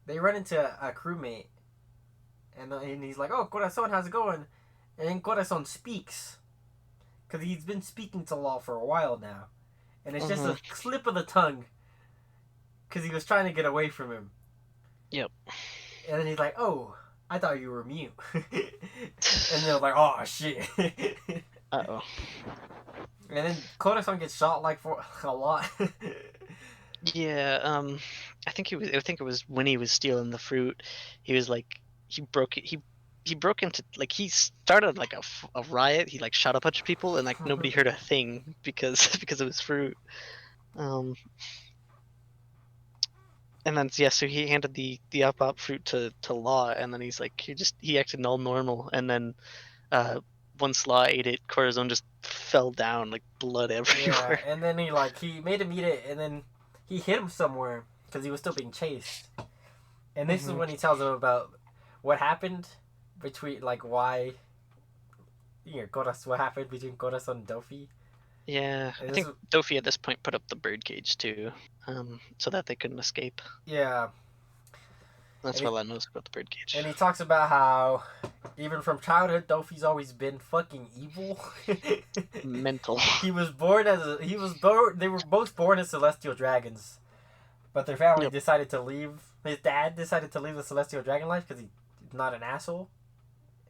they run into a crewmate, and he's like, "Oh, Corazon, how's it going?" And then Corazon speaks, because he's been speaking to Law for a while now, and it's just Hmm. a slip of the tongue, because he was trying to get away from him. Yep. And then he's like, "Oh, I thought you were mute." And they're like, "Oh shit." Uh-oh. And then Corazon gets shot like for a lot. Yeah. I think it was when he was stealing the fruit. He was like, he broke it. He broke into like he started like a riot. He like shot a bunch of people, and like nobody heard a thing because because of his fruit. Um. And then yeah, so he handed the up fruit to Law, and then he's like he acted all normal, and then uh once Law ate it, Corazon just fell down like blood Yeah, everywhere. and then he made him eat it, and then he hid him somewhere because he was still being chased. And this is Hmm. when he tells him about what happened between, like, why, what happened between Corazon and Dofi. Yeah, And I this think is, Dofi at this point put up the birdcage too, so that they couldn't escape. yeah. That's And he, all I knows about the birdcage. and he talks about how, even from childhood, Dofi's always been fucking evil. Mental. They were both born as celestial dragons, but their family Yep. decided to leave. His dad decided to leave the celestial dragon life because he's not an asshole.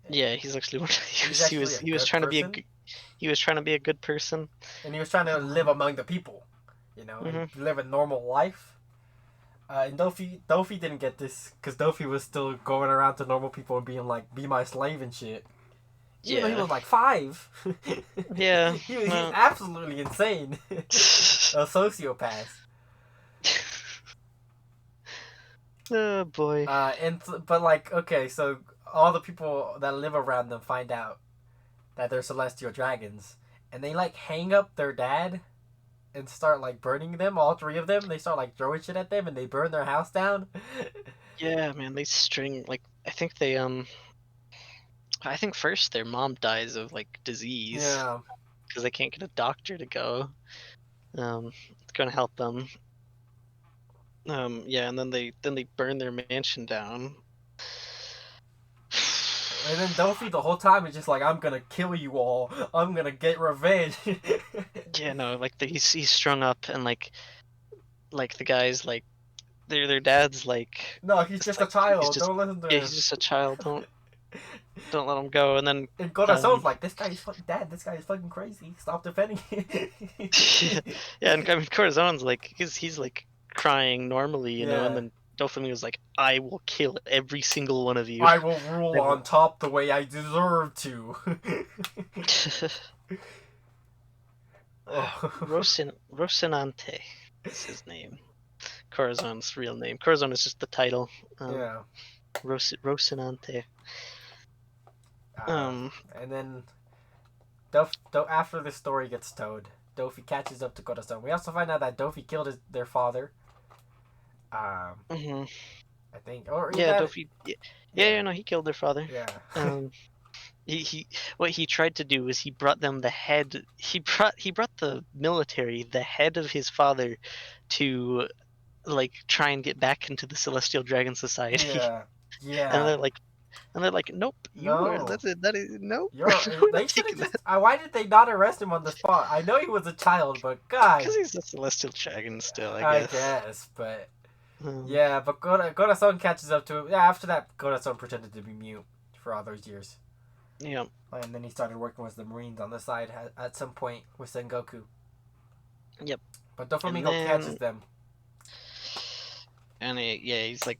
Yeah, he's actually He's actually a he was good trying to be person, he was trying to be a good person. and he was trying to live among the people, and Hmm. live a normal life. And Dofi didn't get this because Dofi was still going around to normal people and being like, "Be my slave" and shit. Even though he Yeah. was like 5, Yeah. he's Well. absolutely insane, a sociopath. Oh boy. But like, okay, so all the people that live around them find out that they're celestial dragons, and they like hang up their dad and start like burning them. All three of them, they start like throwing shit at them, and they burn their house down. Yeah, man, they string like I think first their mom dies of like disease Yeah, because they can't get a doctor to go. It's gonna help them. Yeah, and then they burn their mansion down. and then Dofi the whole time is just like, "I'm gonna kill you all. I'm gonna get revenge." Yeah, no, like he's strung up, and like the guys like their dad's like No, he's it's just a like he's child. just Don't listen to yeah, him. he's just a child. Don't let him go. And then And um Corazon's like, "This guy is fucking dad. This guy is fucking crazy. Stop defending him." yeah, and I mean Corazon's like he's like crying normally, and Yeah. then Doflamingo's like, I will kill every single one of you. I will rule I on will. top the way I deserve to. Oh. Rocinante is his name. Corazon's real name. Corazon is just the title. Yeah. Rocinante. Uh, Um. and then after this story gets told, Dofi catches up to Corazon. We also find out that Dofi killed their father. Mhm. I think, or Yeah, that. Dofi. Yeah, Yeah. no, he killed their father. Yeah. Um. he what he tried to do was he brought them the head. He brought the military, the head of his father, to like try and get back into the Celestial Dragon Society, Yeah. and Yeah. they're like, nope, you are No. that is nope, You're. we're They not should have taking just. that Why did they not arrest him on the spot? I know he was a child, but God, because he's a Celestial Dragon still, I I guess. guess. But Um, yeah, but Gorason catches up to him. Yeah, after that, Gorason pretended to be mute for all those years, yeah, and then he started working with the Marines on the side at some point with Sengoku. yep, But and Doflamingo catches then them. he's like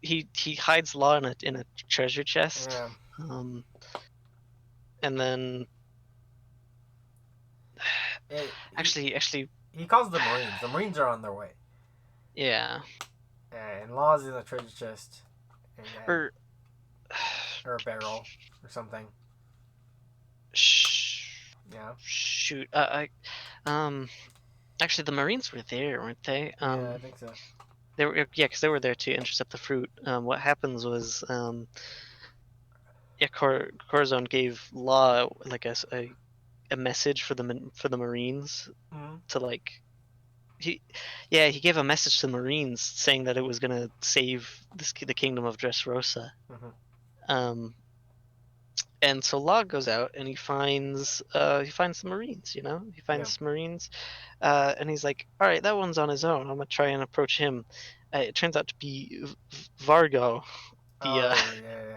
he hides Law in a treasure chest, Yeah. um, and then It, actually, he calls the Marines. The Marines are on their way, yeah, and Law's in the treasure chest, and then or or a barrel or something. Yeah. shoot, um, actually, the Marines were there, weren't they? Yeah, I think so. They were, yeah, because they were there to intercept the fruit. What happens was, yeah, Corazon gave Law like a message for the Marines Mm-hmm. to like he yeah he gave a message to the Marines saying that it was gonna save the kingdom of Dressrosa. Mm-hmm. Um, and so Law goes out and he finds the Marines. He Yeah. finds the Marines, and he's like, all right, that one's on his own. I'm gonna try and approach him. It turns out to be Vargo, the Oh yeah.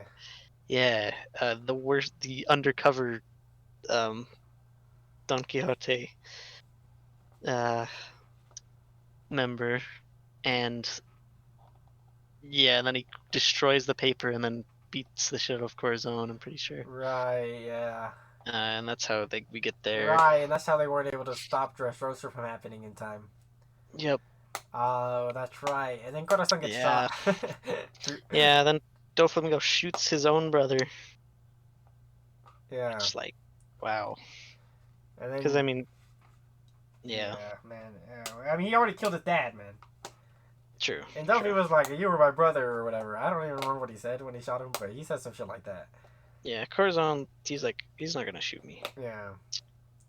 yeah, the undercover um, Don Quixote uh, member, and yeah, and then he destroys the paper and then beats the shit out of Corazon. I'm pretty sure, Right. Yeah. and that's how we get there. Right, and that's how they weren't able to stop Dressrosa from happening in time. Yep. Oh, that's right. And then Corazon gets Yeah. shot. Yeah. Then Doflamingo shoots his own brother, Yeah. which like, wow. And Because I then mean, yeah, yeah, man. Yeah. I mean, he already killed his dad, man. true, And true. Duffy was like, "You were my brother" or whatever. I don't even remember what he said when he shot him, but he said some shit like that. Yeah, Corazon, he's like, he's not gonna shoot me. Yeah.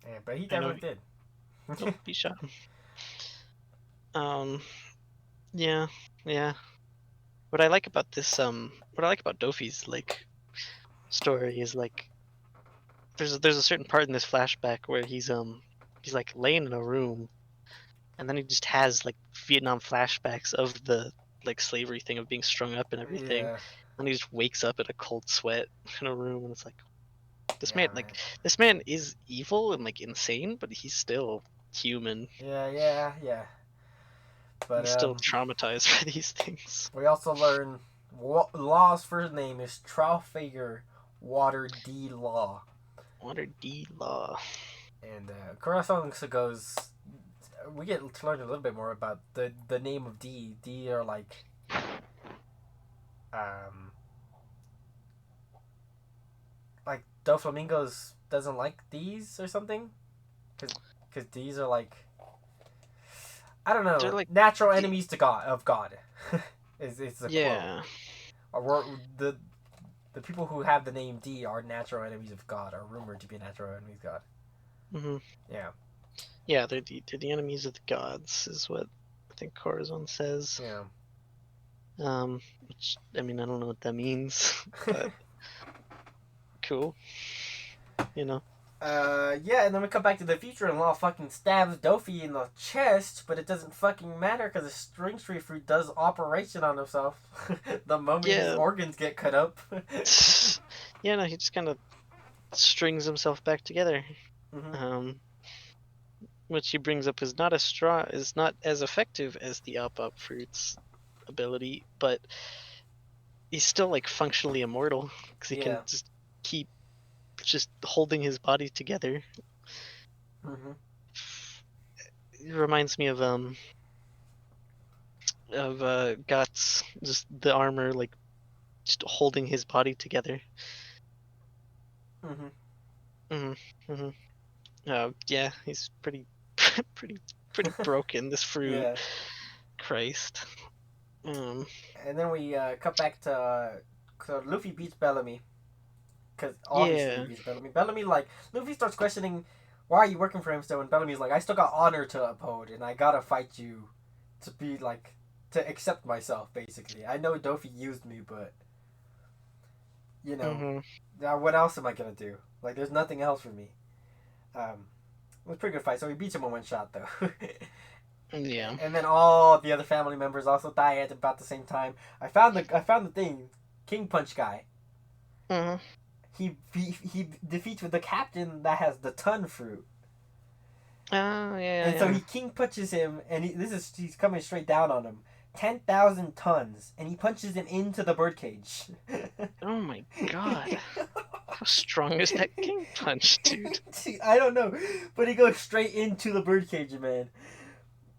Yeah, but he I know. definitely did. Nope, he shot him. Um, yeah, yeah. What I like about Dofi's like story is like there's a certain part in this flashback where he's like laying in a room, and then he just has like Vietnam flashbacks of the like slavery thing of being strung up and everything, Yeah. and he just wakes up in a cold sweat in a room, and it's like this man Yeah, like man. this man is evil and like insane, but he's still human. Yeah, yeah, yeah. But He's still traumatized by these things. we also learn Law's first name is Trafalgar Water D Law, Water D Law. and Corazon goes. We get to learn a little bit more about the name of D. D are um like Doflamingos doesn't like D's or something, because D's are like, I don't They're know, like natural the enemies to God of God. is a quote. yeah. Or the people who have the name D are natural enemies of God, are rumored to be natural enemies of God. Hmm. Yeah. Yeah, they're the enemies of the gods, is what I think Corazon says. Yeah. Which I mean, I don't know what that means, but cool. You know. Yeah, and then we come back to the future and Law fucking stabs Dofi in the chest, but it doesn't fucking matter because the string tree fruit does operation on himself. The moment his Yeah. organs get cut up. Yeah, no, he just kind of strings himself back together. Hmm. Um, which he brings up is not as effective as the up fruit's ability, but he's still like functionally immortal because he can Yeah. just keep just holding his body together. Hmm. It reminds me of Guts, just the armor like just holding his body together. Hmm. Hmm. Hmm. Yeah, he's pretty pretty pretty broken. This fruit, Yeah. Christ. Um, And then we cut back to Luffy beats Bellamy. because obviously Yeah. he's Bellamy. Bellamy, like, Luffy starts questioning, why are you working for him still? And Bellamy's like, I still got honor to uphold, and I gotta fight you to be, like, to accept myself, basically. I know Dofi used me, but, you know, Mm-hmm. now what else am I gonna do? Like, there's nothing else for me. It was a pretty good fight, so he beats him in one shot, though. Yeah. And then all the other family members also die at about the same time. I found the thing, King Punch guy. Mm-hmm. He defeats with the captain that has the ton fruit, Oh, yeah, and so yeah. he king punches him, and he's coming straight down on him, 10,000 tons, and he punches him into the birdcage. Oh my god. How strong is that king punch, dude? I don't know, but he goes straight into the birdcage, man.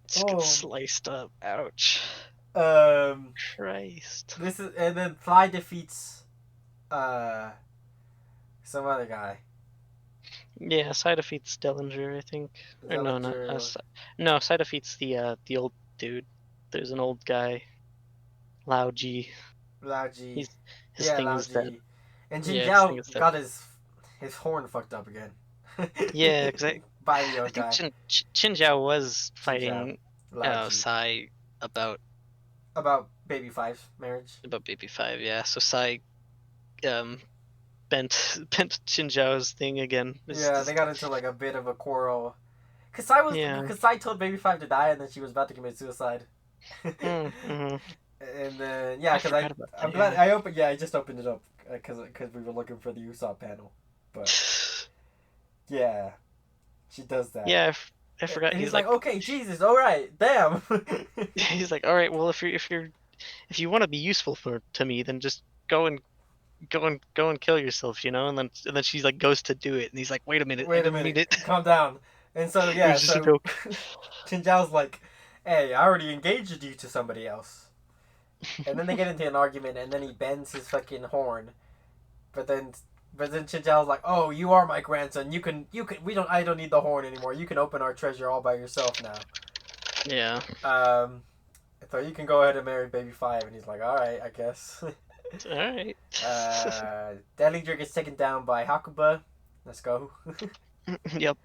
Just gets Oh, sliced up. Ouch. um, Christ. this is and then Fly defeats uh some other guy. Yeah, Sai defeats Dellinger, I think. Or no, not Zellinger, no, Sai defeats the old dude. There's an old guy, Lao G. Lauji. He's his Yeah, thing is dead. Lauji. And Jin Yeah, his thing Jiao is dead. got his horn fucked up again. Yeah, because I By the I old think guy. Chin Jiao was Jin Jiao. fighting Lauji. Sai about About Baby Five's marriage. Baby Five. Yeah, so Sai um bent Chin Jiao's thing again. It's Yeah, they just got into like a bit of a quarrel. yeah. Cause Sai told Baby Five to die, and then she was about to commit suicide. Mm-hmm. And then yeah, I cause forgot about I'm that. glad Yeah. I opened. Yeah, I just opened it up cause we were looking for the Usopp panel, but yeah, she does that. Yeah, I forgot. And he's He's like, like, okay, Jesus, all right, damn. he's like, all right, well, if you want to be useful to me, then just go and kill yourself, you know. And then she's like goes to do it, and he's like, wait a minute, I Wait a didn't mean minute, it. calm down. And so It yeah, was just a so joke. Chinjiao's like, hey, I already engaged you to somebody else. And then they get into an argument, and then he bends his fucking horn. But then, Chinjiao's like, oh, you are my grandson. I don't need the horn anymore. You can open our treasure all by yourself now. Yeah. Um, so you can go ahead and marry Baby Five. And he's like, all right, I guess. All right. Dellinger gets taken down by Hakuba. Let's go. Yep.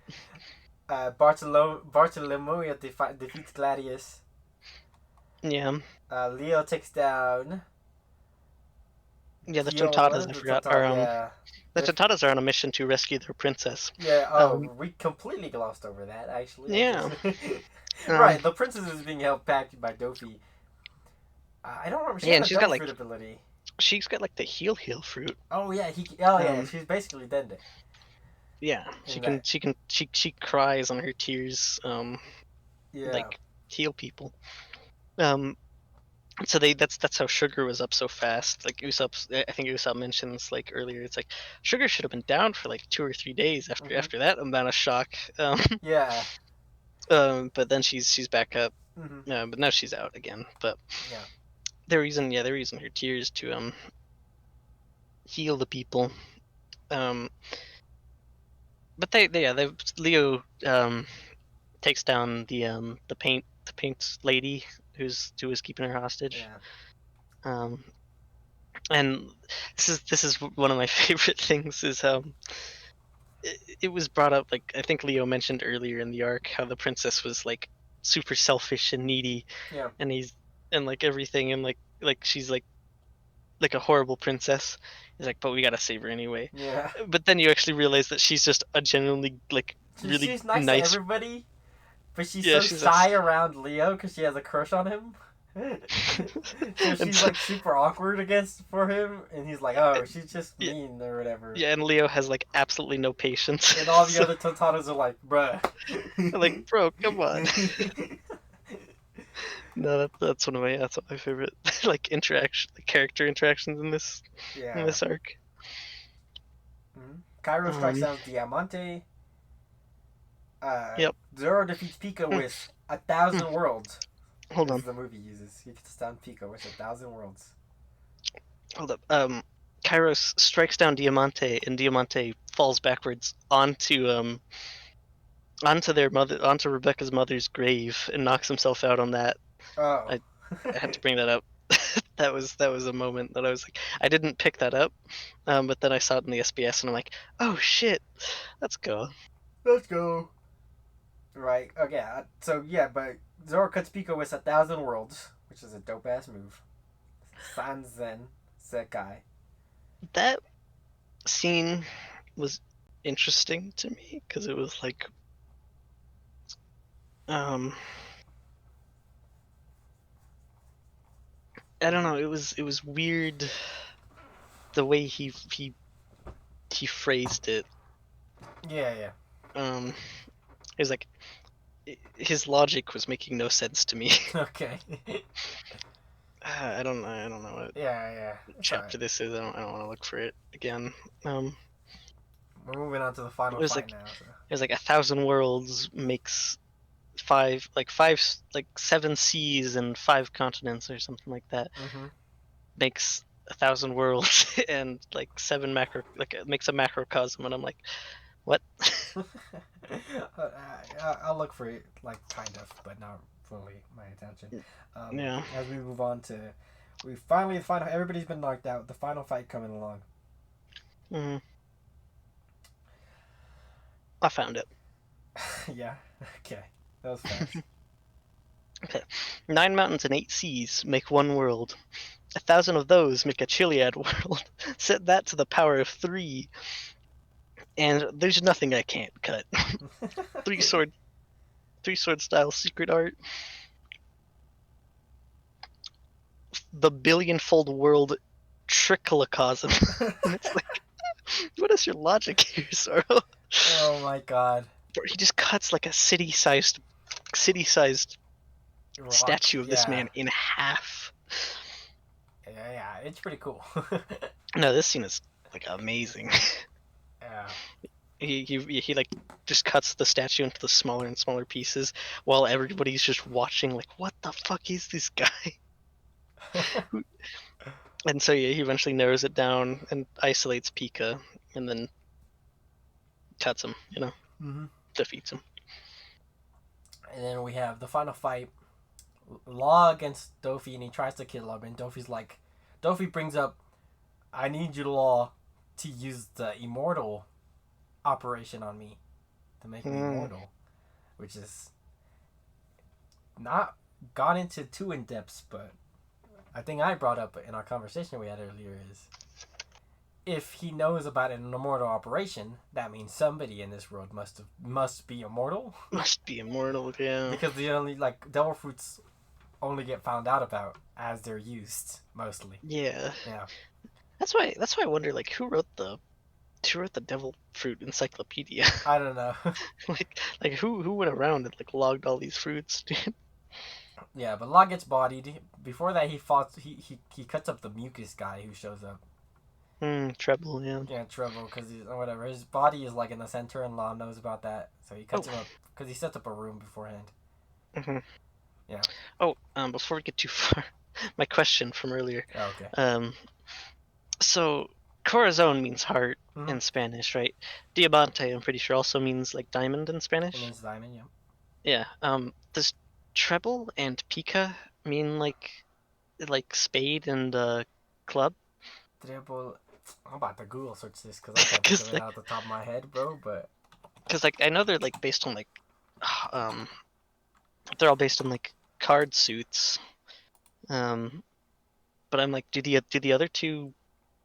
Bartolomeo defeats Gladius. Yeah. Leo takes down. Yeah. The What Tontadas, is I the forgot, total? are Yeah. the Tontadas are on a mission to rescue their princess. Yeah. Oh, Um. we completely glossed over that. Actually, I Yeah. just Um. right. The princess is being held back by Dofi. I don't remember. She Yeah, had and a she's got devil like fruit ability. the heal fruit. Oh yeah, he. Oh yeah, Um. she's basically dead Yeah. in that. She cries on her tears. Yeah. Like heal people. Um. So that's how Sugar was up so fast. Like I think Usopp mentions like earlier. It's like Sugar should have been down for like 2 or 3 days Hmm. after that amount of shock. Yeah. But then she's back up. Hmm. But now she's out again. But Yeah. they're using her tears to heal the people. Um, but they Leo takes down the paint lady who was keeping her hostage. Yeah. Um, and this is one of my favorite things is it was brought up, like I think Leo mentioned earlier in the arc, how the princess was like super selfish and needy, Yeah. and he's and like everything, and like she's like a horrible princess. He's like, but we gotta save her anyway. Yeah. But then you actually realize that she's just a genuinely like really She's nice to nice. everybody, but she's Yeah, so she's shy around Leo because she has a crush on him. So and she's like super awkward for him, and he's like, "Oh, she's just yeah, mean or whatever." yeah, and Leo has like absolutely no patience. And all the So other Tontanos are like, "Bruh." like, bro, come on. No, that's one of my favorite like character interactions in Yeah. this arc. Cairo strikes Um, down Diamante. yep. Zoro defeats Pika Hmm, with 1,000 worlds. Hold As on, the movie uses, he gets down Pika with 1,000 worlds. hold up. Kairos strikes down Diamante, and Diamante falls backwards onto Rebecca's mother's grave and knocks himself out on that. Oh. I, I had to bring that up. that was a moment that I was like, I didn't pick that up, but then I saw it in the SBS and I'm like, oh shit, let's go. Let's go. Right. Okay. So yeah, but Zoro cuts Pico with 1,000 worlds, which is a dope ass move. Sanzen Sekai. That scene was interesting to me because it was like, um, I don't know, it was weird the way he phrased it. Yeah, yeah. It was like his logic was making no sense to me. Okay. I don't know what Yeah, yeah. It's chapter alright. this is. I don't want to look for it again. Um, We're moving on to the it final was fight like now. So. 1,000 worlds makes like 7 seas and 5 continents or something like that. Mm-hmm. Makes 1,000 worlds and like 7 macro, it makes a macrocosm, and I'm like, what? I'll look for it, like kind of, but not fully my attention. Yeah. As we move on to, we finally the final. Everybody's been knocked out. The final fight coming along. Mm-hmm. I found it. Yeah. Okay. That was fast. Okay. 9 mountains and 8 seas make one world. 1,000 of those make a Chiliad world. Set that to the power of 3, and there's nothing I can't cut. three sword style secret art. The billionfold world trichlicosm. And it's like, what is your logic here, Zoro? Oh my god. He just cuts like a city-sized Rock. statue of this Yeah. man in half. Yeah, yeah. It's pretty cool. No, this scene is like amazing. Yeah. He like just cuts the statue into the smaller and smaller pieces while everybody's just watching like, what the fuck is this guy? And so yeah, he eventually narrows it down and isolates Pika and then cuts him, Mm-hmm. defeats him. And then we have the final fight. Law against Dofi, and he tries to kill him. And Dofi brings up, I need you, Law, to use the immortal operation on me to make me immortal, which is not gone into too in depth, but I think I brought up in our conversation we had earlier is if he knows about an immortal operation, that means somebody in this world must be immortal. Must be immortal, yeah. Because the only devil fruits only get found out about as they're used mostly. Yeah. Yeah. That's why I wonder like who wrote the devil fruit encyclopedia? I don't know. like who went around and like logged all these fruits, dude? Yeah, but Law gets bodied. Before that, he cuts up the mucus guy who shows up. Treble, yeah. Yeah, Trevor, because whatever. His body is like in the center, and Law knows about that, so he cuts him up because he sets up a room beforehand. Mm-hmm. Yeah. Oh, before we get too far, my question from earlier. Oh, okay. So corazon means heart Mm-hmm. in Spanish, right? Diamante, I'm pretty sure, also means like diamond in Spanish. It means diamond, yeah. Yeah. Does treble and pica mean like spade and club? Treble. I'm about to Google search this because I can't think Because of it out the top of my head, bro. But I know they're like based on like they're all based on like card suits. But I'm like, do the other two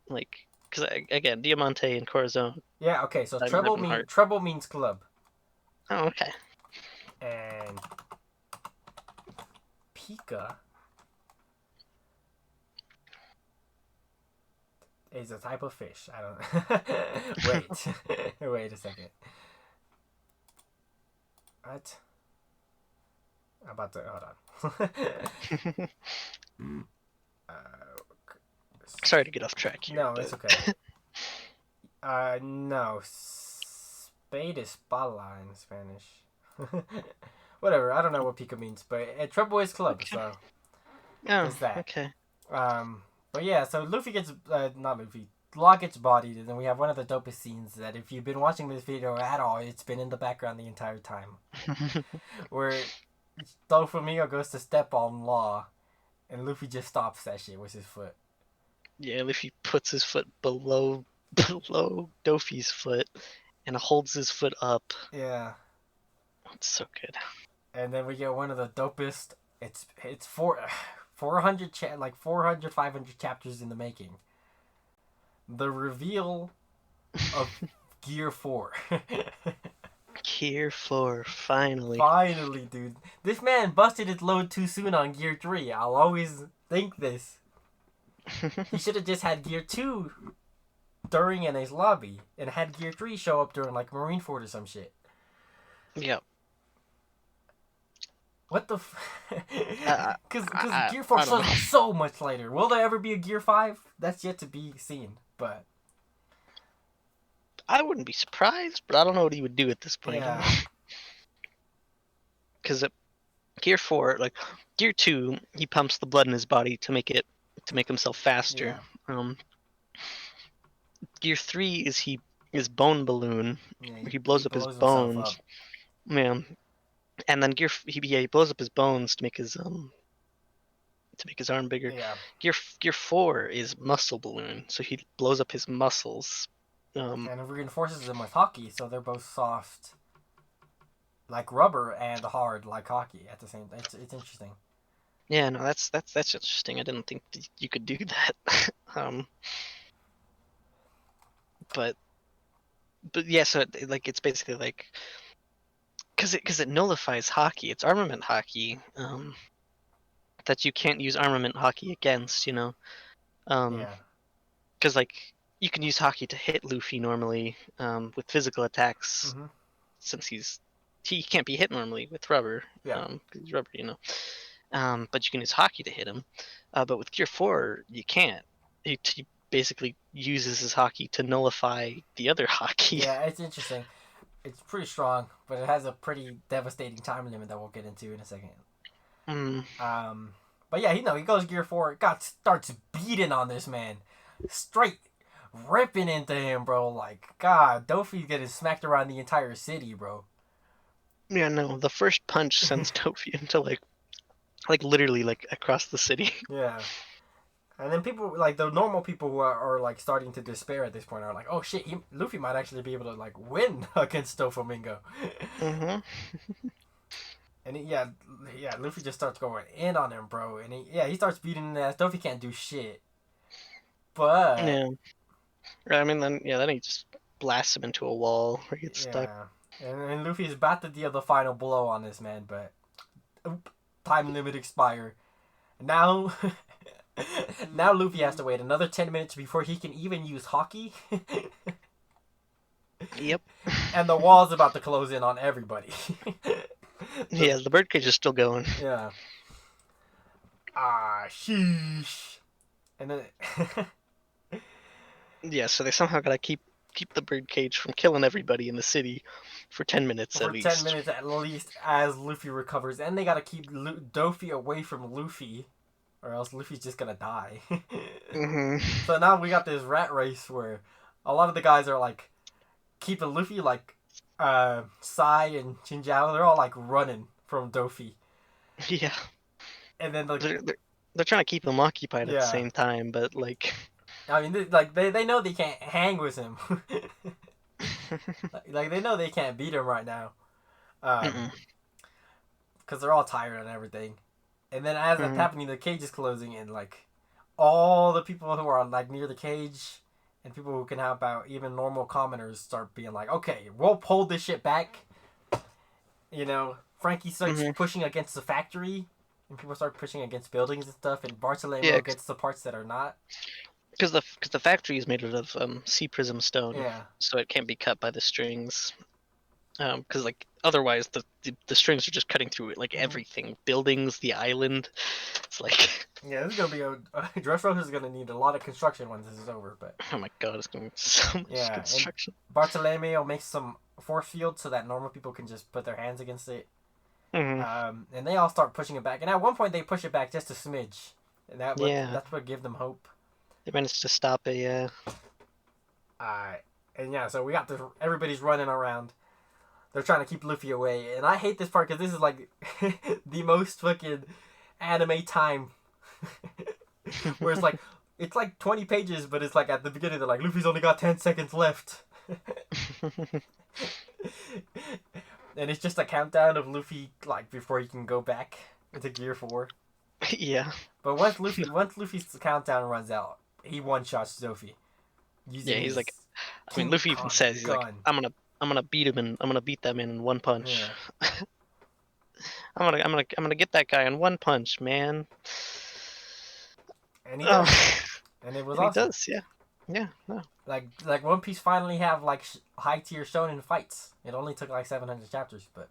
like? Because again, Diamante and Corazon. yeah, okay. So Diamond treble means club, Oh, okay. and pica is a type of fish. I don't. Wait, wait a second. What? I'm about to hold on. Sorry to get off track here. No, it's okay. No. Spade is pala in Spanish. Whatever. I don't know what pica means, but treble is club. Okay. So Oh, that. okay. But yeah. So Luffy gets not Luffy. Law gets bodied, and then we have one of the dopest scenes that if you've been watching this video at all, it's been in the background the entire time. Where Doflamingo goes to step on Law, and Luffy just stops that shit with his foot. Yeah, Luffy puts his foot below below Dofi's foot and holds his foot up. Yeah. It's so good. And then we get one of the dopest. It's 400 like 400 500 chapters in the making. The reveal of Gear 4. Gear 4, finally. Finally, dude. This man busted his load too soon on Gear 3. I'll always think this. He should have just had Gear 2 during NA's lobby and had Gear 3 show up during like Marineford or some shit. Yep. What the Because Gear 4 shows so much later. Will there ever be a Gear 5? That's yet to be seen, but... I wouldn't be surprised, but I don't know what he would do at this point. Yeah. Because Gear 4, like, Gear 2, he pumps the blood in his body to make himself faster. Yeah. Gear 3 is his bone balloon. Yeah, he blows up his himself bones. up. Yeah. And then he blows up his bones to make his arm bigger. Yeah. Gear 4 is muscle balloon, so he blows up his muscles. And it reinforces them with hockey, so they're both soft like rubber and hard like hockey at the same time. It's interesting. Yeah, no, that's interesting. I didn't think you could do that. But yeah, so it's basically like because it nullifies hockey. It's armament hockey that you can't use armament hockey against. Yeah. Because like you can use hockey to hit Luffy normally with physical attacks, since he can't be hit normally with rubber. Yeah. 'Cause he's rubber, but you can use hockey to hit him. But with Gear 4, you can't. He basically uses his hockey to nullify the other hockey. Yeah, it's interesting. It's pretty strong, but it has a pretty devastating time limit that we'll get into in a second. But yeah, he goes Gear 4. Starts beating on this man, straight ripping into him, bro. Like, God, Dofi's getting smacked around the entire city, bro. Yeah, no, the first punch sends Dofi into like literally like across the city. Yeah. And then people, like the normal people who are like starting to despair at this point are like, oh shit, Luffy might actually be able to like win against Doflamingo. And Luffy just starts going in on him, bro. And he starts beating his ass. Dofi can't do shit. But yeah, I mean then he just blasts him into a wall where he gets stuck. And Luffy's about to deal the final blow on this man, but time limit expire. Now Luffy has to wait another 10 minutes before he can even use hockey. Yep. And the wall's about to close in on everybody. Yeah, the birdcage is still going. Yeah. Sheesh. And then yeah, so they somehow gotta keep the birdcage from killing everybody in the city for 10 minutes at least. 10 minutes at least as Luffy recovers. And they gotta keep Dofi away from Luffy, or else Luffy's just gonna die. So now we got this rat race where a lot of the guys are like keeping Luffy, like Sai and Chinjiao, they're all like running from Dofi. Yeah. And then they're trying to keep him occupied at the same time, but like I mean, they know they can't hang with him. Like they know they can't beat him right now, because they're all tired and everything. And then as that's happening, the cage is closing, and like all the people who are like near the cage and people who can help out, even normal commoners, start being like, "Okay, we'll hold this shit back." Frankie starts pushing against the factory, and people start pushing against buildings and stuff, and Bartolomeo gets the parts that are not. Because the factory is made out of sea prism stone, so it can't be cut by the strings. Because like otherwise the strings are just cutting through it, like everything, buildings, the island. It's like this is gonna be Dressrosa is gonna need a lot of construction when this is over. But oh my god, it's gonna be so much construction. Bartolomeo makes some force fields so that normal people can just put their hands against it. And they all start pushing it back, and at one point they push it back just a smidge, and that's what gives them hope. They managed to stop it, yeah. So we got everybody's running around. They're trying to keep Luffy away, and I hate this part because this is like the most fucking anime time Where it's like 20 pages, but it's like at the beginning they're like, Luffy's only got 10 seconds left. And it's just a countdown of Luffy like before he can go back into Gear 4. Yeah. But once Luffy's countdown runs out, he one-shots Luffy using Yeah, he's his like, I mean, King Luffy even Kong says he's like, gun. I'm gonna beat him and I'm gonna beat that man in one punch. Yeah. I'm gonna get that guy in one punch, man. And he does. Oh, And it was and he awesome. does, yeah, yeah, no, Like One Piece finally have like high tier shonen fights. It only took like 700 chapters, but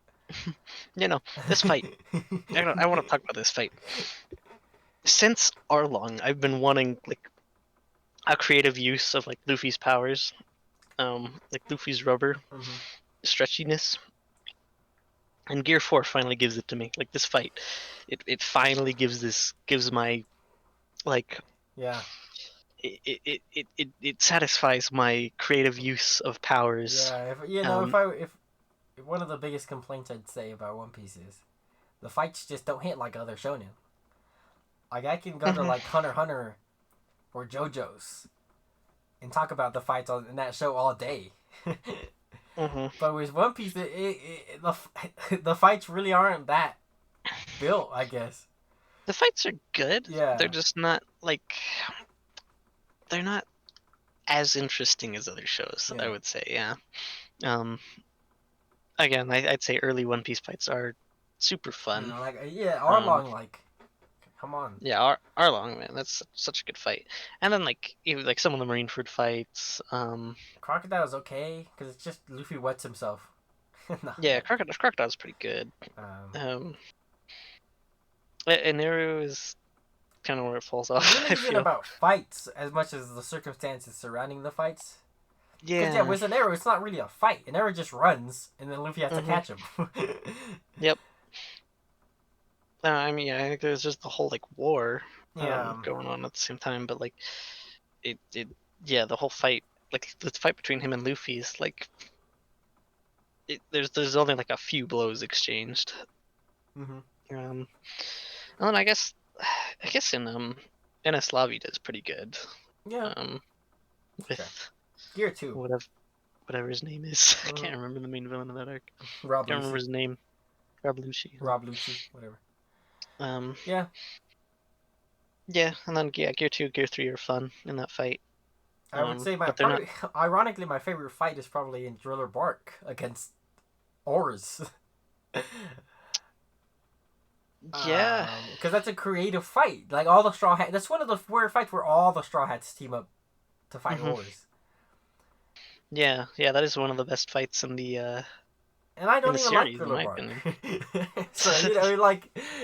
you know, this fight. I want to talk about this fight. Since Arlong, I've been wanting like a creative use of like Luffy's powers, like Luffy's rubber stretchiness, and Gear 4 finally gives it to me. Like this fight, it finally gives my like yeah. it satisfies my creative use of powers. Yeah, if one of the biggest complaints I'd say about One Piece is the fights just don't hit like other shonen. Like I can go to like Hunter x Hunter or JoJo's and talk about the fights in that show all day. But with One Piece, the fights really aren't that built, I guess. The fights are good. Yeah. They're just not like they're not as interesting as other shows. Yeah. I would say, yeah. Again, I'd say early One Piece fights are super fun. You know, Arlong, like, come on. Yeah, Arlong, man, that's such a good fight. And then like even like some of the Marineford fights. Crocodile's okay because it's just Luffy wets himself. No. Yeah, Crocodile's pretty good. And Naru is kind of where it falls off. It really isn't about fights as much as the circumstances surrounding the fights. Yeah. With an arrow, it's not really a fight. An arrow just runs, and then Luffy has to catch him. Yep. I mean, yeah, I think there's just the whole like war going on at the same time, but like the whole fight, like the fight between him and Luffy is like there's only like a few blows exchanged. And then I guess in Enies Lobby does pretty good. Yeah. With Gear 2. Whatever his name is. I can't remember the main villain of that arc. Rob I can't remember his name. Rob Lucci, whatever. Yeah. Yeah, and then Gear 2, Gear 3 are fun in that fight. I would say ironically, my favorite fight is probably in Driller Bark against Oars. Yeah. Because that's a creative fight. Like all the Straw Hats. That's one of the rare fights where all the Straw Hats team up to fight Oars. Yeah, that is one of the best fights in the and I don't even series, like Driller Bark. So,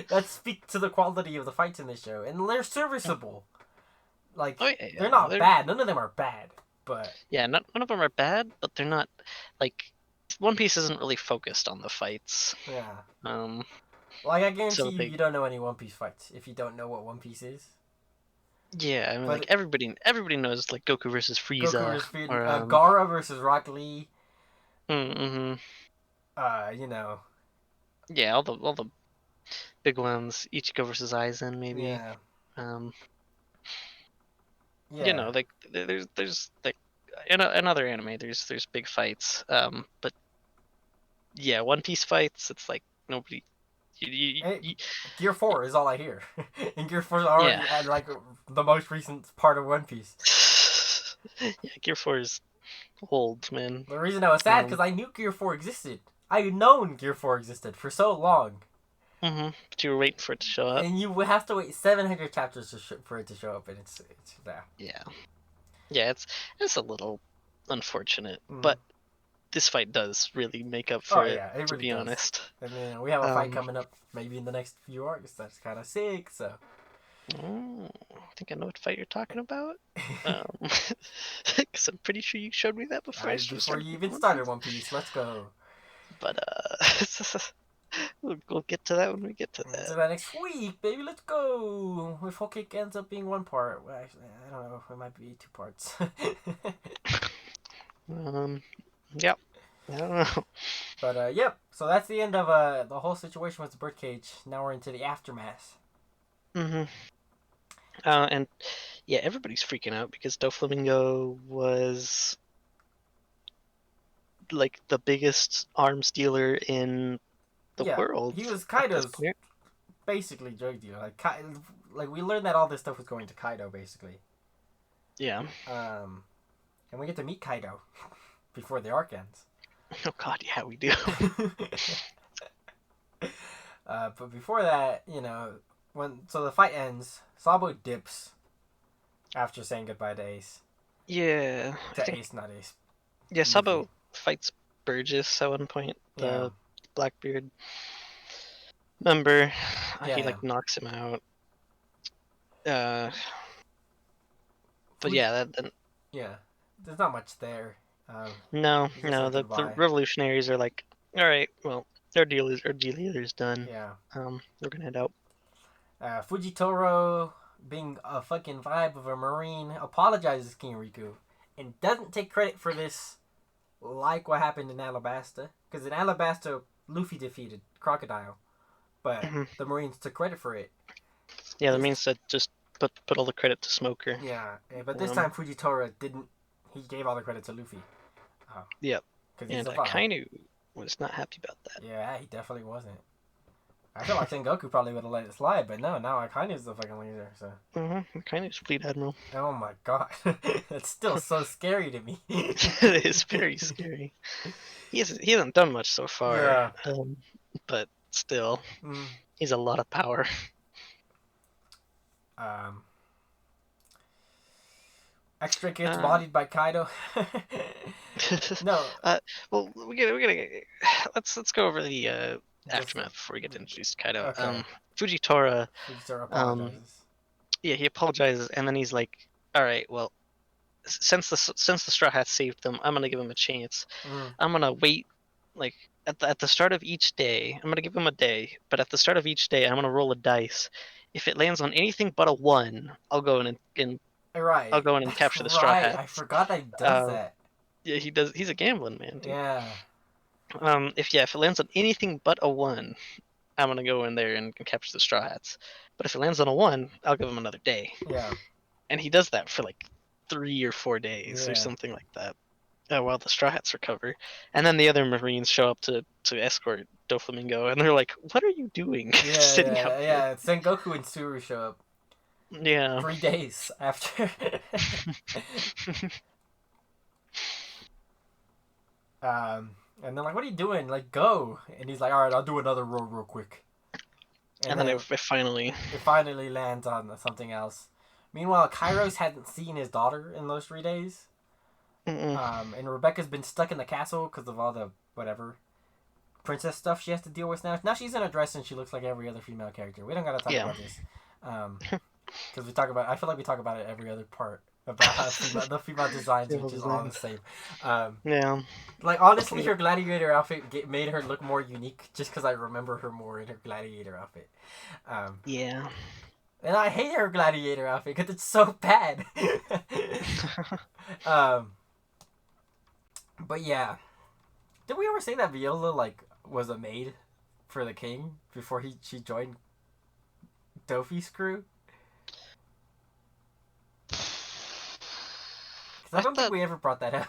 that speaks to the quality of the fights in this show. And they're serviceable. Like, they're not bad. None of them are bad. But yeah, none of them are bad, but they're not, like, One Piece isn't really focused on the fights. Yeah. Like, I guarantee you don't know any One Piece fights if you don't know what One Piece is. Yeah, I mean, like, everybody knows, like, Goku versus Frieza. Goku versus Frieza. Gaara versus Rock Lee. You know. Yeah, all the big ones. Ichigo versus Aizen, maybe. Yeah. You know, like there's like in other anime, there's big fights. But yeah, One Piece fights, it's like nobody. Gear 4 is all I hear, and Gear 4 is already like the most recent part of One Piece. Yeah, Gear 4 is old, man. The reason I was sad because I knew Gear 4 existed. I had known Gear 4 existed for so long. But you were waiting for it to show up. And you would have to wait 700 chapters for it to show up, and it's there. Yeah. Yeah, it's a little unfortunate, but this fight does really make up for it really to be honest. And then we have a fight coming up maybe in the next few arcs that's kind of sick, so. I think I know what fight you're talking about. Because I'm pretty sure you showed me that before. Before you even started One Piece, let's go. But we'll get to that when we get to that. To that next week, baby. Let's go. If Whole Cake ends up being one part, well, actually, I don't know. It might be 2 parts. Yep. I don't know. But yep. So that's the end of the whole situation with the birdcage. Now we're into the aftermath. And yeah, everybody's freaking out because Doflamingo was like the biggest arms dealer in the Yeah, world he was at this Kaido's point. basically drug dealer. Like we learned that all this stuff was going to Kaido basically. Yeah. Um, and we get to meet Kaido before the arc ends. Oh God, yeah, we do. But before that, the fight ends, Sabo dips after saying goodbye to Ace. Yeah, I To think Ace, not Ace. yeah, Luffy. Sabo fights Burgess at one point, Yeah. the Blackbeard member. He Yeah. like knocks him out. Uh, but Fuji. yeah, that then Yeah. There's not much there. Um, no, he just no, says the goodbye. revolutionaries are like, all right, well, our deal is done. Yeah. We're gonna head out. Fujitoro, being a fucking vibe of a marine, apologizes to King Riku and doesn't take credit for this, like what happened in Alabasta. Because in Alabasta, Luffy defeated Crocodile, but Mhm. the Marines took credit for it. Yeah, that This, means that just put all the credit to Smoker. yeah, but this Um, time Fujitoro didn't. He gave all the credit to Luffy, yeah, because he's and a vibe. Kainu was not happy about that. Yeah, he definitely wasn't. I feel like Sengoku probably would have let it slide, but no, now Akainu's the fucking leader, so. Kainu's fleet admiral. Oh my god. That's still so scary to me. It is very scary. He hasn't done much so far, Yeah. but still, Mm. he's a lot of power. Um, Extra gets Uh, bodied by Kaido. No, uh, well, we gotta let's go over the just aftermath before we get to introduce Kaido. okay. Fujitora, Fujitora um, apologizes. yeah, he apologizes, and then he's like, "All right, well, since the Straw Hats saved them, I'm gonna give him a chance. Mm. I'm gonna wait, like at the start of each day. I'm gonna give him a day, but at the start of each day, I'm gonna roll a dice. If it lands on anything but a one, I'll go in and I'll Right. go in and That's capture the Straw right. I Hats. forgot that he does Uh, that. yeah, he does. He's a gambling man, dude. Yeah. If it lands on anything but a one, I'm gonna go in there and capture the Straw Hats. But if it lands on a one, I'll give him another day. Yeah. And he does that for like 3 or 4 days or Yeah. something like that. While the Straw Hats recover, and then the other Marines show up to escort Doflamingo, and they're like, "What are you doing, Yeah, sitting out yeah, here?" yeah. Sengoku and Suru show up Yeah. 3 days after. And they're like, "What are you doing? Like, go!" And he's like, "All right, I'll do another roll real quick." And And then then it finally. it finally lands on something else. Meanwhile, Kairos hadn't seen his daughter in those 3 days. Mm-mm. And Rebecca's been stuck in the castle because of all the whatever princess stuff she has to deal with now. Now she's in a dress and she looks like every other female character. We don't gotta talk Yeah. about this, because we talk about. I feel like we talk about it every other part about how the female designs, Female which is all the designs. same. Yeah. Like honestly, her gladiator outfit made her look more unique just because I remember her more in her gladiator outfit. Um, Yeah. and I hate her gladiator outfit because it's so bad. um, but yeah, did we ever say that Viola like was a maid for the king before she joined Dofi's crew? Because I I don't think thought we ever brought that up.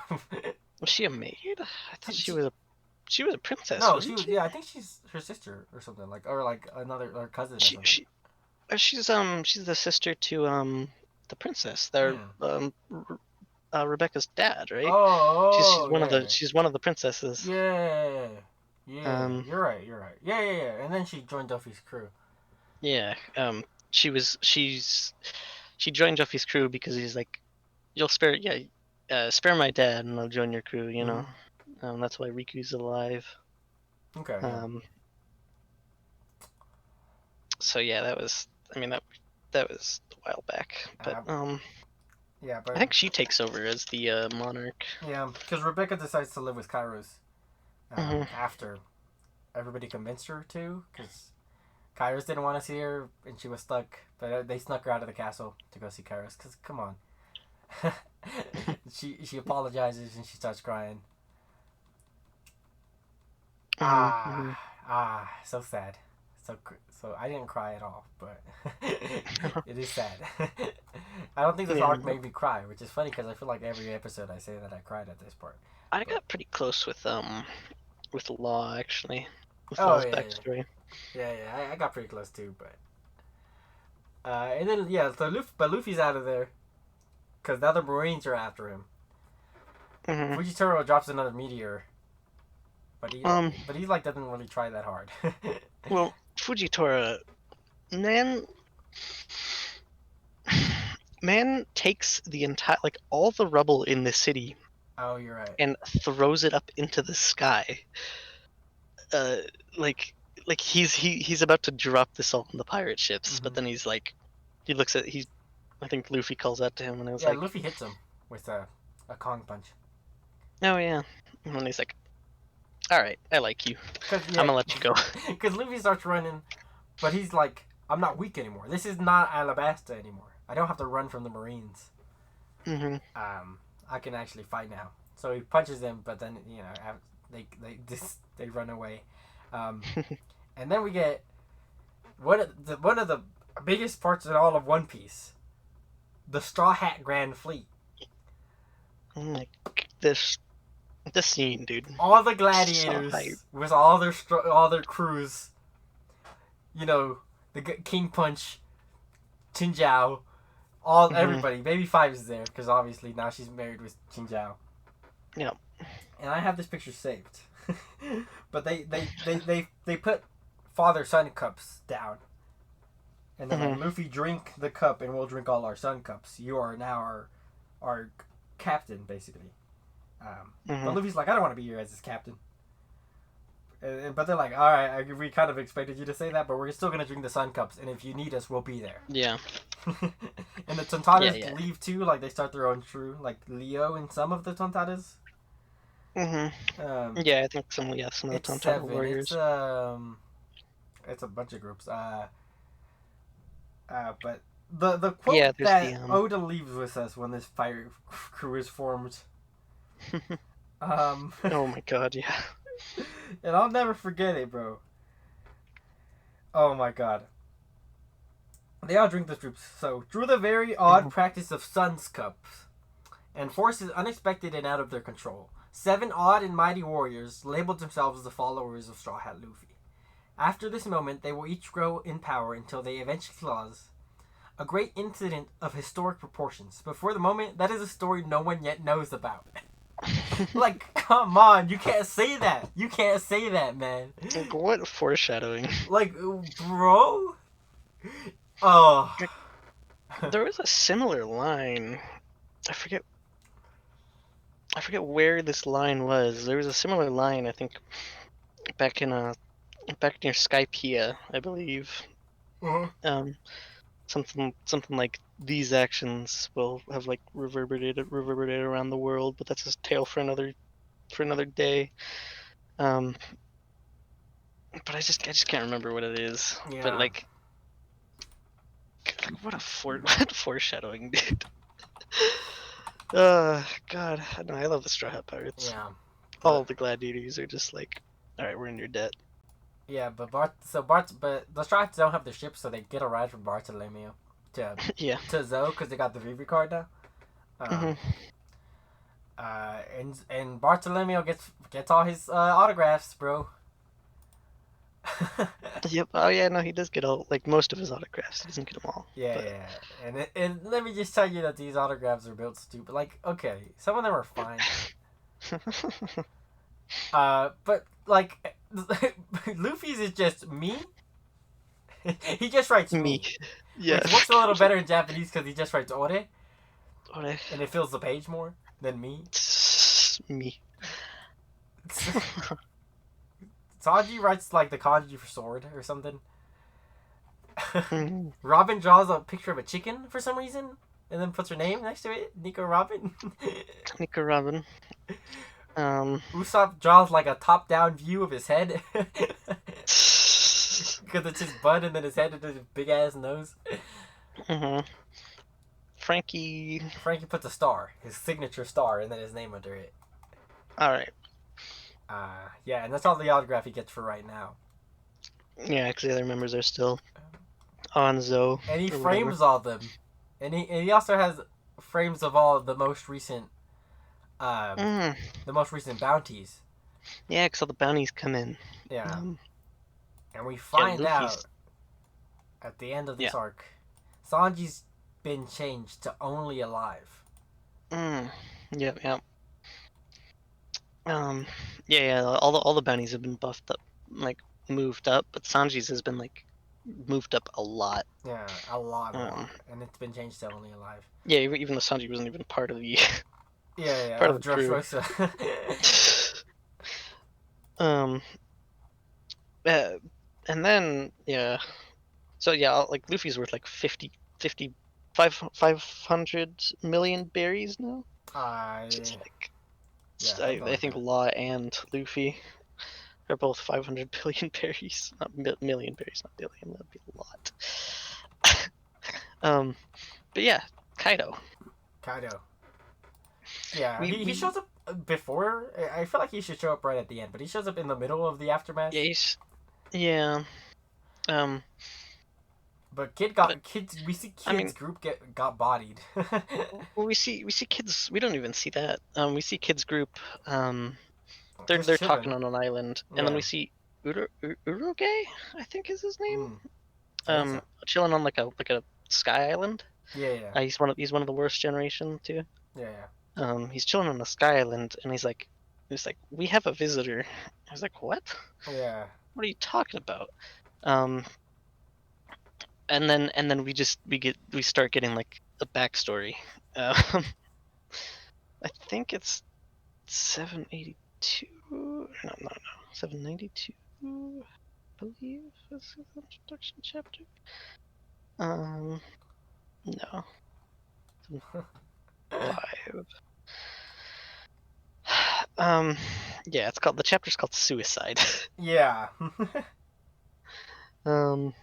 was she a maid? I thought she, she was a princess, no, she wasn't was. she? Yeah, I think she's her sister or something like, or like another or cousin or She something. she she's the sister to the princess. They're Yeah. Rebecca's dad, right? She's Oh, one of the yeah. she's one of the princesses. Yeah. Yeah. Um, You're right. You're right. Yeah, yeah, yeah. And then she joined Duffy's crew. yeah. She joined Duffy's crew because he's like, you'll spare my dad and I'll join your crew. Mm-hmm. That's why Riku's alive. Okay. Yeah. Um, so yeah, that was a while back, but Uh, yeah, I but think she takes over as the monarch. yeah, because Rebecca decides to live with Kairos Hmm. after everybody convinced her to, because Kairos didn't want to see her and she was stuck, but they snuck her out of the castle to go see Kairos. Because come on, she apologizes and she starts crying. Hmm. So sad, So I didn't cry at all, but it is sad. I don't think this Yeah, arc made me cry, which is funny because I feel like every episode I say that I cried at this part. I got pretty close with Law actually, with Oh Law's yeah, backstory. yeah. I got pretty close too, but and then yeah, so Luffy's out of there because now the Marines are after him. Hmm. Fujitaro drops another meteor, but he like doesn't really try that hard. Well, Fujitora, man, man takes the entire like all the rubble in the city Oh, you're right. and throws it up into the sky. Uh, like he's about to drop this all on the pirate ships, but then he's like, he looks at he, I think Luffy calls out to him and it was Yeah, like, Luffy hits him with a Kong punch. oh yeah, and then he's like, all right, I like you. Cause I'm gonna let you go. Because Luffy starts running, but he's like, I'm not weak anymore. This is not Alabasta anymore. I don't have to run from the Marines. Hmm. I can actually fight now. So he punches them, but then they run away. And then we get one of the biggest parts in all of One Piece, the Straw Hat Grand Fleet. Like this scene, dude. All the So gladiators hype. with all their crews. You know, the King Punch, Chinjiao, everybody. Baby Five is there because obviously now she's married with Chinjiao. Yeah. And I have this picture saved, but they put father son cups down, and then like, Luffy, drink the cup, and we'll drink all our son cups. You are now our captain, basically. But Luffy's like, I don't want to be here as his captain. But they're like, all right, we kind of expected you to say that, but we're still gonna drink the sun cups, and if you need us, we'll be there. Yeah. And the Tontadas Yeah. leave too, like they start their own crew, like Leo and some of the Tontadas. Yeah, I think some of the Tontara warriors. It's a bunch of groups. But the quote Yeah, there's that Oda leaves with us when this fire crew is formed. Oh my god, yeah. And I'll never forget it, bro. Oh my god. They all drink the troops. So, through the very odd practice of Sun's Cups, and forces unexpected and out of their control, 7 odd and mighty warriors labeled themselves the followers of Straw Hat Luffy. After this moment, they will each grow in power until they eventually cause a great incident of historic proportions. But for the moment, that is a story no one yet knows about. Like, come on, you can't say that. You can't say that, man. Like, what foreshadowing. Like, bro? Oh. There was a similar line. I forget where this line was. There was a similar line, I think, back near Skypiea, I believe. Something like, these actions will have like reverberated around the world, but that's a tale for another day. But I just can't remember what it is. Yeah. But like what foreshadowing, dude. God, no, I love the Straw Hat Pirates. Yeah. All the gladiators are just like, all right, we're in your debt. Yeah, but but the Straw Hats don't have the ship, so they get a ride from Bartolomeo to Zoe because they got the Vivi card now. And Bartolomeo gets all his autographs, bro. Yep. Oh yeah, no, he does get all, like, most of his autographs. He doesn't get them all. Yeah. And let me just tell you that these autographs are built stupid. Like, okay, some of them are fine. But like, Luffy's is just me. He just writes me. Yeah. Which looks a little better in Japanese because he just writes ore. Ore. And it fills the page more than me. Me. Sanji writes like the kanji for sword or something. Robin draws a picture of a chicken for some reason and then puts her name next to it. Nico Robin. Nico Robin. Ussop draws like a top-down view of his head. Because it's his butt and then his head and his big-ass nose. Frankie puts a star. His signature star and then his name under it. Alright. Yeah, and that's all the autograph he gets for right now. Yeah, because the other members are still on Zoe And he or whatever. frames all of them, and he also has frames of all the most recent um Mm. the most recent bounties. Yeah, because all the bounties come in. Yeah, Um, and we yeah, find out Luffy's. at the end of Yeah. this arc, Sanji's been changed to only alive. Mm. Yeah, yeah. Um, yeah, yeah. All the bounties have been buffed up, like moved up, but Sanji's has been like moved up a lot. Yeah, a lot, Um, and it's been changed to only alive. yeah, even though Sanji wasn't even part of the Yeah, yeah, part of of the crew. Dressrosa. um, uh, and then yeah, so yeah, like Luffy's worth like 500 million berries now. Just I like yeah, I, something I like think that. Law and Luffy are both 500 billion berries, not million berries, not billion. That'd be a lot. But yeah, Kaido. Kaido. Yeah, We he we shows up before. I feel like he should show up right at the end, but he shows up in the middle of the yeah aftermath. yeah. Um, But but we see I kids mean, group got bodied. well, we see kids. We don't even see that. We see kids group. Um, they're Just they're talking chilling. on an island, and then Yeah. we see Uruge, I think is his name. Mm, I think so. Chilling on like a sky island. Yeah, yeah, He's one of the worst generation too. yeah, He's chilling on a sky island, and he's like, we have a visitor. I was like, what? yeah, yeah. What are you talking about? Um, and then we start getting like a backstory. Um, I think it's 782. No, no, no, 792. I believe is the introduction chapter. Um, no, live. Um, yeah, the chapter's called Suicide. Yeah. Um,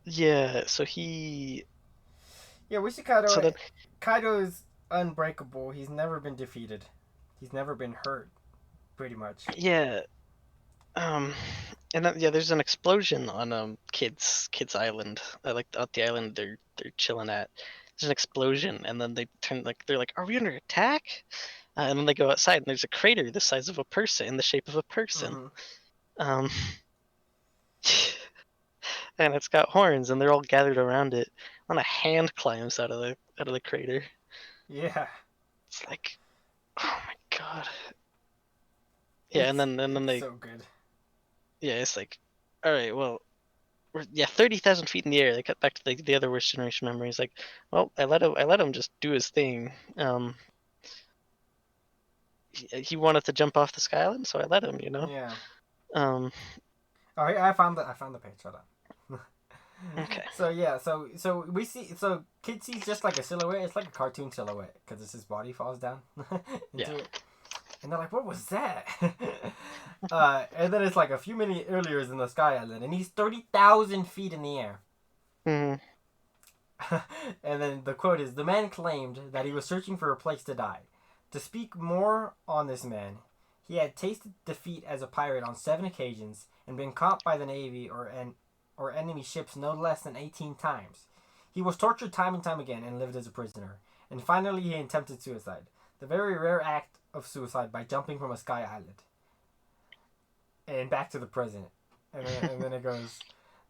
yeah, so he, Yeah, we see so Kaido. then, Kaido is unbreakable. He's never been defeated. He's never been hurt, pretty much. yeah, um, and then, yeah, there's an explosion on Kids Island. Like at the island they're chilling at. There's an explosion, and then they turn like they're like, "Are we under attack?" And then they go outside, and there's a crater the size of a person, in the shape of a person. Hmm. Um, and it's got horns, and they're all gathered around it. And a hand climbs out of the crater. Yeah. It's like, oh my god. Yeah, and It's then it's they, so good. yeah, it's like, all right, well, 30,000 feet in the air. They cut back to the other worst generation member. He's like, well, I let him just do his thing. He wanted to jump off the sky island, so I let him. Yeah. Um, Oh, I found the page. Hold on. okay. So yeah, so we see Kid sees just like a silhouette. It's like a cartoon silhouette because his body falls down into Yeah. it, and they're like, "What was that?" And then it's like a few minutes earlier is in the sky island, and he's 30,000 feet in the air. Hmm. And then the quote is: "The man claimed that he was searching for a place to die. To speak more on this man, he had tasted defeat as a pirate on 7 occasions and been caught by the navy or enemy ships no less than 18 times. He was tortured time and time again and lived as a prisoner. And finally, he attempted suicide, the very rare act of suicide by jumping from a sky island." And back to the present. And then it goes,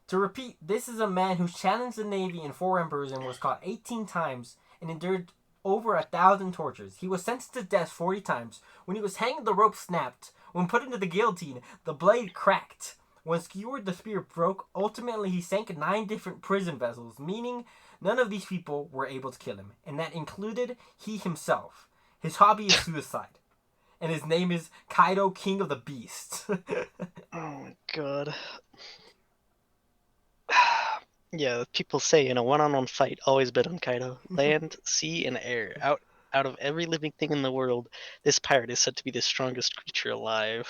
"To repeat, this is a man who challenged the Navy in 4 emperors and was caught 18 times and endured over 1,000 tortures. He was sentenced to death 40 times. When he was hanged, the rope snapped. When put into the guillotine, the blade cracked. When skewered, the spear broke. Ultimately, he sank 9 different prison vessels, meaning none of these people were able to kill him, and that included he himself. His hobby is suicide, and his name is Kaido, King of the Beasts." Oh my god. Yeah, people say in a one-on-one fight, always bet on Kaido. Land, sea, and air. Out of every living thing in the world, this pirate is said to be the strongest creature alive.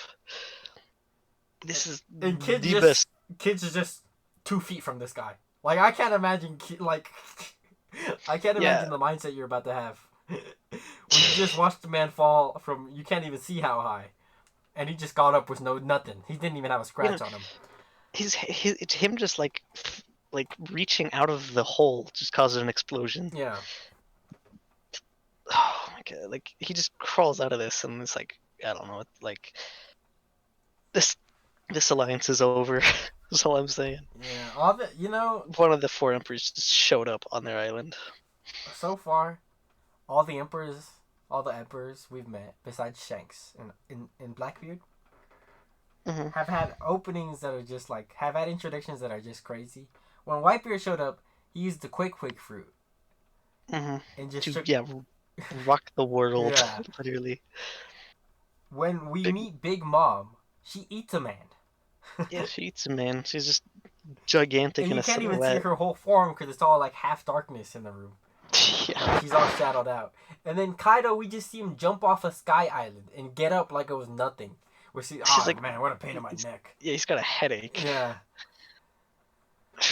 This is And the best. Kids is just 2 feet from this guy. Like I can't imagine I can't Yeah. imagine the mindset you're about to have when you just watch the man fall from you can't even see how high. And he just got up with nothing. He didn't even have a You know, scratch on him. it's him just like reaching out of the hole just causes an explosion. Yeah. Oh my god! Like he just crawls out of this, and it's like I don't know. It's like this this alliance is over. That's all I'm saying. Yeah. All the One of the four emperors just showed up on their island. so far, all the emperors we've met, besides Shanks in Blackbeard, Hmm. have had openings that are just like have had introductions that are just crazy. When Whitebeard showed up, he used the quick fruit Hmm. and just To shook. rock the world, Yeah. literally. When we Big meet Big Mom, she eats a man. Yeah, she eats a man. She's just gigantic And in you a can't even see silhouette. her whole form because it's all like half darkness in the room. Like Yeah. she's all shadowed out. And then Kaido, we just see him jump off a sky island and get up like it was nothing. We see, She's oh like, man, what a pain in my neck. yeah, he's got a headache. Yeah. My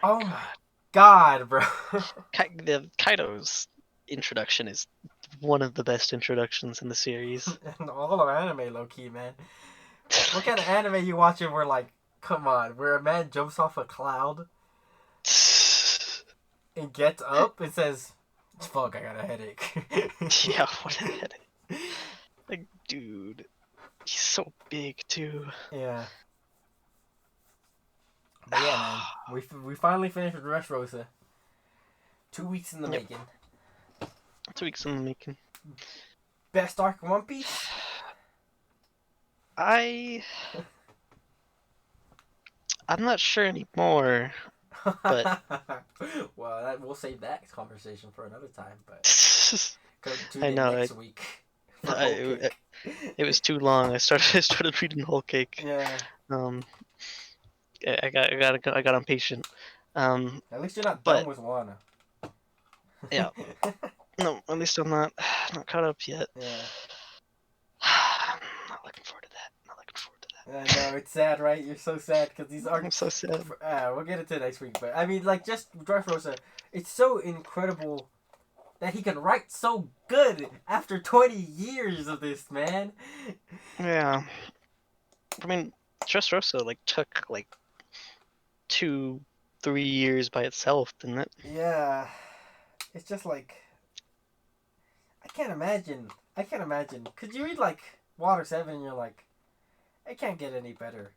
Oh my God. god, bro. The Kaido's introduction is one of the best introductions in the series. And all of anime, low key, man. What kind of anime you watching where like, come on, where a man jumps off a cloud and gets up and says, "Fuck, I got a headache." Yeah, what a headache. Like, dude, he's so big too. Yeah. But yeah, man, we finally finished with Dressrosa. 2 weeks in the Yep, making. 2 weeks in the making. Best arc in One Piece? I'm not sure anymore, but Well, we'll save that conversation for another time. But tune I in know next week for Whole I, Cake. it was too long. I started reading Whole Cake. Yeah. Um, I got impatient. At least you're not done But with Wano. yeah, no, at least I'm not not caught up yet. Yeah. Not looking forward to that. Not looking forward to I know, it's sad, right? You're so sad because these that. I'm arcs. so sad. We'll get into it next week. But I mean, like, just Dressrosa, it's so incredible that he can write so good after 20 years of this, man. Yeah, I mean, Dressrosa like took like 2, 3 years by itself, didn't it? Yeah. It's just like. I can't imagine. I can't imagine. Because you read, like, Water 7 and you're like, it can't get any better.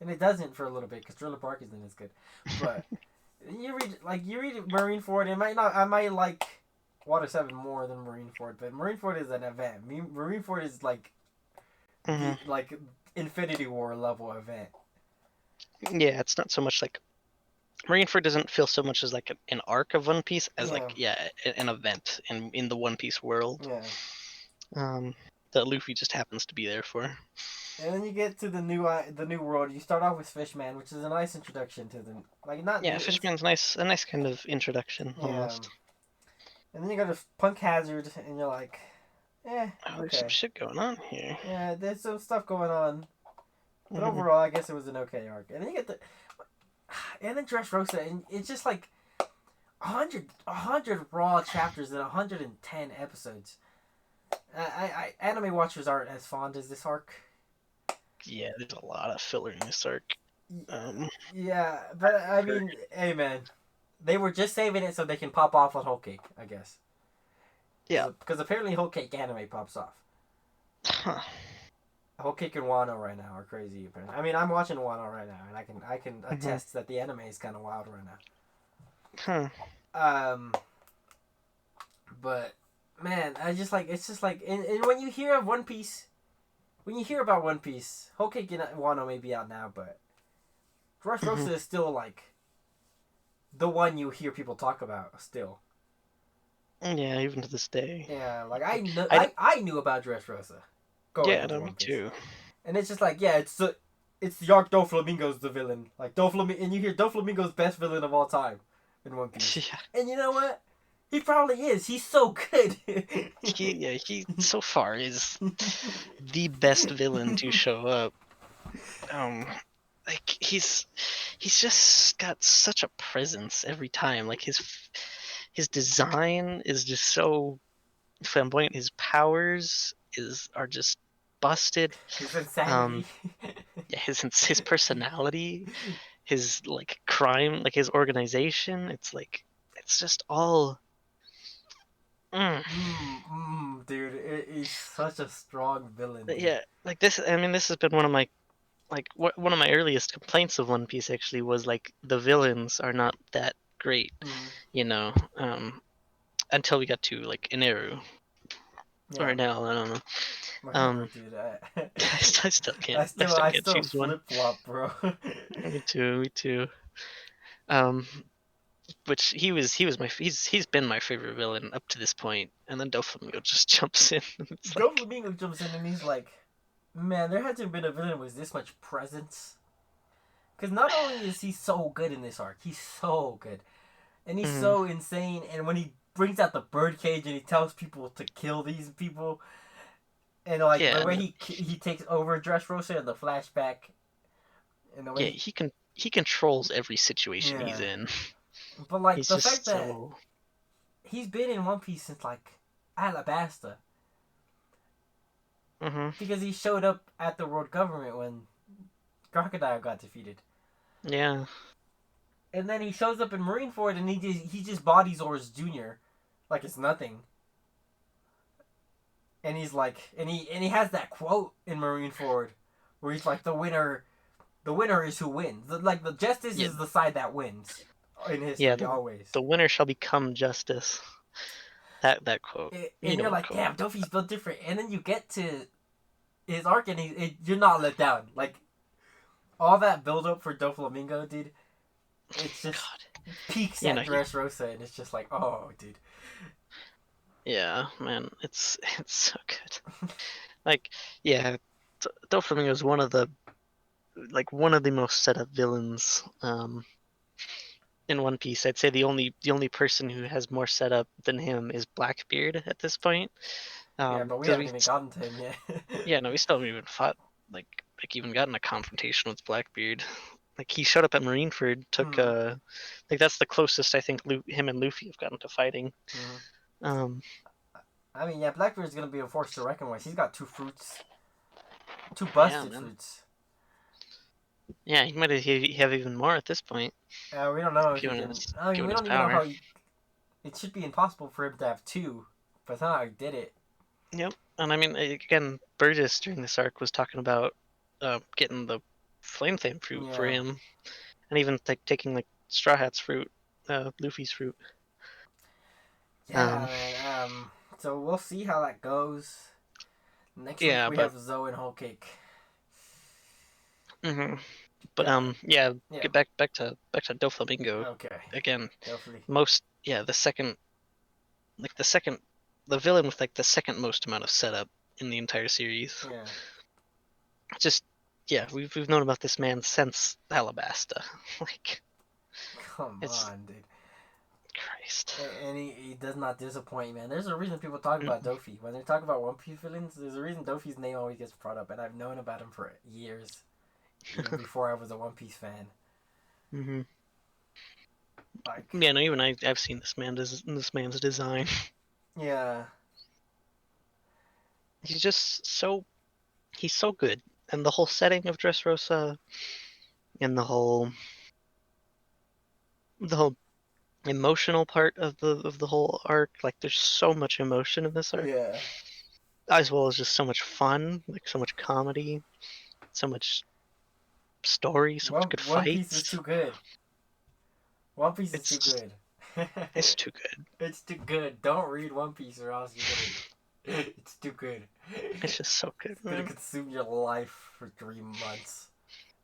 And it doesn't for a little bit because Thriller Bark isn't as good. But you read Marineford, I might like Water 7 more than Marineford, but Marineford is an event. Marineford is like Hmm. like Infinity War level event. Yeah, it's not so much like Marineford doesn't feel so much as like an arc of One Piece as Yeah. like an event in the One Piece world. Yeah. Um, that Luffy just happens to be there for. And then you get to the new world. You start off with Fishman, which is a nice introduction to the like not Yeah, it's Fishman's nice, a nice kind of introduction yeah. almost. And then you go to Punk Hazard, and you're like, Oh, there's some okay, shit going on here. yeah, there's some stuff going on, but Mhm. overall, I guess it was an okay arc. And then you get and then Dressrosa, and it's just like 100 raw chapters and 110 episodes. Anime watchers aren't as fond as this arc. Yeah, there's a lot of filler in this arc. Yeah, but I mean, hey man, they were just saving it so they can pop off on Whole Cake, I guess. Yeah. Because apparently Whole Cake anime pops off. Huh. Whole Cake and Wano right now are crazy. Apparently. I mean, I'm watching Wano right now, and I can attest that the anime is kind of wild right now. Huh. But man, I just like it's just like and when you hear of One Piece, when you hear about One Piece, Whole Cake and Wano may be out now, but Dressrosa is still like the one you hear people talk about still. Yeah, even to this day. Yeah, like I knew about Dressrosa going Yeah, into no, me One Piece, too. and it's just like yeah, it's the arc Doflamingo's the villain, like Doflamingo, and you hear Doflamingo's best villain of all time in One Piece, Yeah. and you know what? He probably is. He's so good. He so far is the best villain to show up. Like he's just got such a presence every time. Like his design is just so flamboyant. His powers are just busted. His Um, insanity. yeah, his personality, his like crime, like his organization. It's like it's just all. Mm. Dude, he's such a strong villain, dude. Yeah, like this. I mean, this has been one of my one of my earliest complaints of One Piece actually was like the villains are not that great, Mm, you know. Until we got to like Inaru or yeah, Enel, I don't know. whatever, Um, dude. I still can't. I I still, still I can't still choose one. flip flop, bro. Me too. Me too. Um, which he's been my favorite villain up to this point, and then Doflamingo just jumps in. And it's like, Doflamingo jumps in and he's like, "Man, there hasn't been a villain with this much presence." Because not only is he so good in this arc, he's so good, and he's mm, so insane. And when he brings out the birdcage and he tells people to kill these people, and like the yeah, way he takes over Dressrosa in the flashback, and the way yeah, he controls every situation he's yeah. in. But like He's the fact just that so. he's been in One Piece since like Alabasta, Hmm. because he showed up at the world government when Crocodile got defeated. Yeah, And then he shows up in Marineford and he just bodies Zoro's Jr. like it's nothing. And he's like and he has that quote in Marineford where he's like the winner is who wins. Like the justice yeah, is the side that wins in yeah. history always. The winner shall become justice. That quote. You And know you're what like, quote? damn, Dofi's built different. And then you get to his arc and you're not let down. Like all that build up for Doflamingo, dude. It's just God. peaks You know at he. Dressrosa, and it's just like, oh, dude. Yeah, man. It's so good. Like, yeah, Doflamingo is one of the most set up villains in One Piece. I'd say the only person who has more setup than him is Blackbeard at this point. Yeah, but we Because haven't even gotten to him yet. yeah, no, we still haven't even fought like even gotten a confrontation with Blackbeard. Like he showed up at Marineford, took Hmm. like that's the closest I think him and Luffy have gotten to fighting. Hmm. Um, I mean, yeah, Blackbeard's gonna be a force to reckon with. He's got two fruits, two yeah, busted man. fruits. Yeah, he might have even more at this point, We don't know if he given can. his I mean, given we his don't even know how power. he. It should be impossible for him to have two, but somehow he did it. Yep. And I mean, again, Burgess during this arc was talking about getting the flame fruit for Yeah, him, and even like taking like Straw Hat's fruit, Luffy's fruit. yeah, Um, man. So we'll see how that goes. Next week yeah, we but have Zoe and Whole Cake. hmm but God, yeah, yeah. get back to Doflamingo Okay, again. definitely. Most yeah, the second the villain with like the second most amount of setup in the entire series. Yeah. Just yeah, we've known about this man since Alabasta. Like Come it's on, dude. Christ. And he does not disappoint, man. There's a reason people talk about Mm-mm. Dofi. When they talk about One Piece villains, there's a reason Dofi's name always gets brought up, and I've known about him for years, even before I was a One Piece fan. Hmm. Like, Yeah, no, even I've seen this man's design. yeah, He's just he's so good, and the whole setting of Dressrosa, and the whole emotional part of the whole arc. Like, there's so much emotion in this arc, yeah. as well as just so much fun, like so much comedy, so much story, so much good One Piece is fights. too good. One Piece is too It's good. it's too good. It's too good. Don't read One Piece or else you're gonna. It's too good. It's just so good, It's gonna man. consume your life for 3 months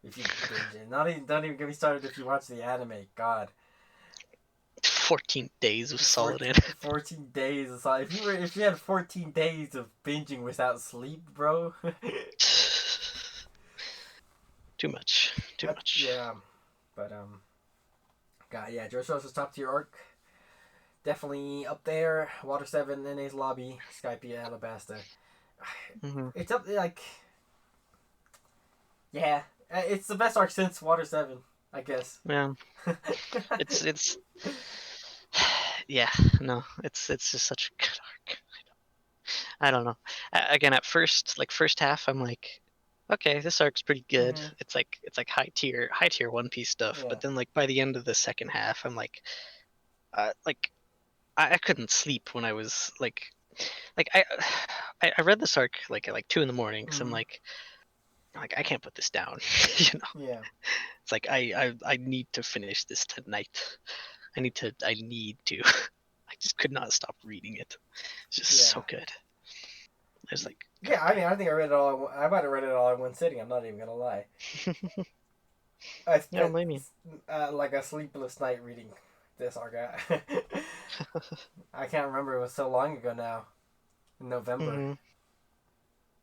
if you binge it. Not even. Don't even get me started if you watch the anime. God. 14 days of solid 14, anime. 14 days. If you had 14 days of binging without sleep, bro. Too much. Too much. Yeah, but God, yeah, Dressrosa's top tier arc. Definitely up there. Water 7, NA's Lobby, Skypiea, Alabasta. Hmm. It's up like, yeah, it's the best arc since Water 7, I guess. Yeah. It's yeah, no, it's just such a good arc. I don't know. Again, at first, like first half, I'm like, okay, this arc's pretty good. Mm-hmm. It's like high tier One Piece stuff. Yeah. But then like by the end of the second half, I'm like I couldn't sleep when I was like I read this arc like at like 2 in the morning. So I'm Mm-hmm. like I can't put this down. You know, Yeah. it's like I need to finish this tonight. I need to. I just could not stop reading it. It's just Yeah. so good. I was like, Yeah, I mean, I think I read it all. I might have read it all in one sitting. I'm not even gonna lie. I I don't spent blame you. like a sleepless night reading this arc. I can't remember. It was so long ago now. In November. Hmm.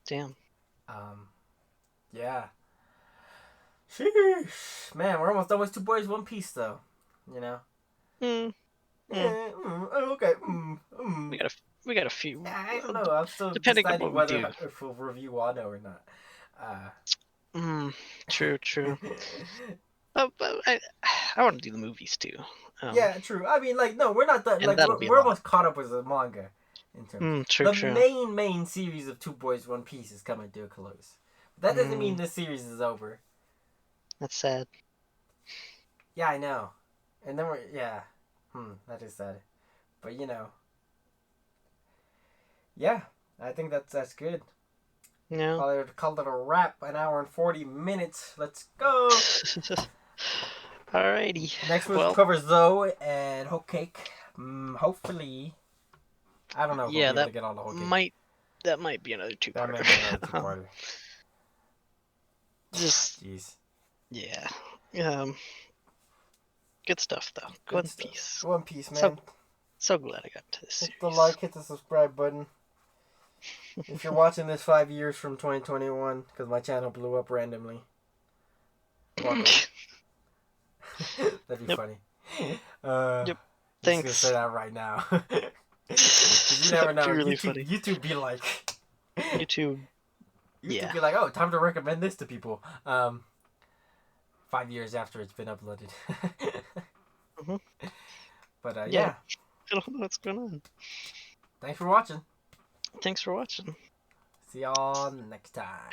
Damn. Um. Yeah. Sheesh. Man, we're almost done with Two Boys One Piece though. You know. Mm, mm. Yeah. Okay. We got a we got a few. I don't know. I'm still Depending on deciding what we whether do. if we'll review Wano or not. Uh. Mm, true, true. But I want to do the movies too. Um, Yeah, true. I mean, like, no, we're not done. and Like, that'll be a we're lot. almost caught up with the manga in terms. True, The true. main series of Two Boys One Piece is coming to a close. But that doesn't mean Mm, this series is over. that's sad. Yeah, I know. And then yeah. That is sad. But you know, yeah, I think that's good. No. Call it a wrap. An hour and 40 minutes. Let's go. Alrighty. Next we'll Well, cover Zoe and Whole Cake. Hopefully, I don't know if we'll yeah, be able to get on the Whole Cake. that might be another That two-parter. may be another two-parter. Just Jeez. yeah. Um, good stuff though. Good One stuff. Piece. One Piece, So man. so glad I got to this Hit the series. like, hit the subscribe button. If you're watching this 5 years from 2021, because my channel blew up randomly, welcome. That'd be Yep. funny. Yep. I'm just gonna Thanks. say that right now. Because you never That'd be know. really funny. YouTube be like, YouTube. YouTube Yeah. be like, oh, time to recommend this to people. 5 years after it's been uploaded. Mhm. But Yeah. yeah, I don't know what's going on. thanks for watching. Thanks for watching. See y'all next time.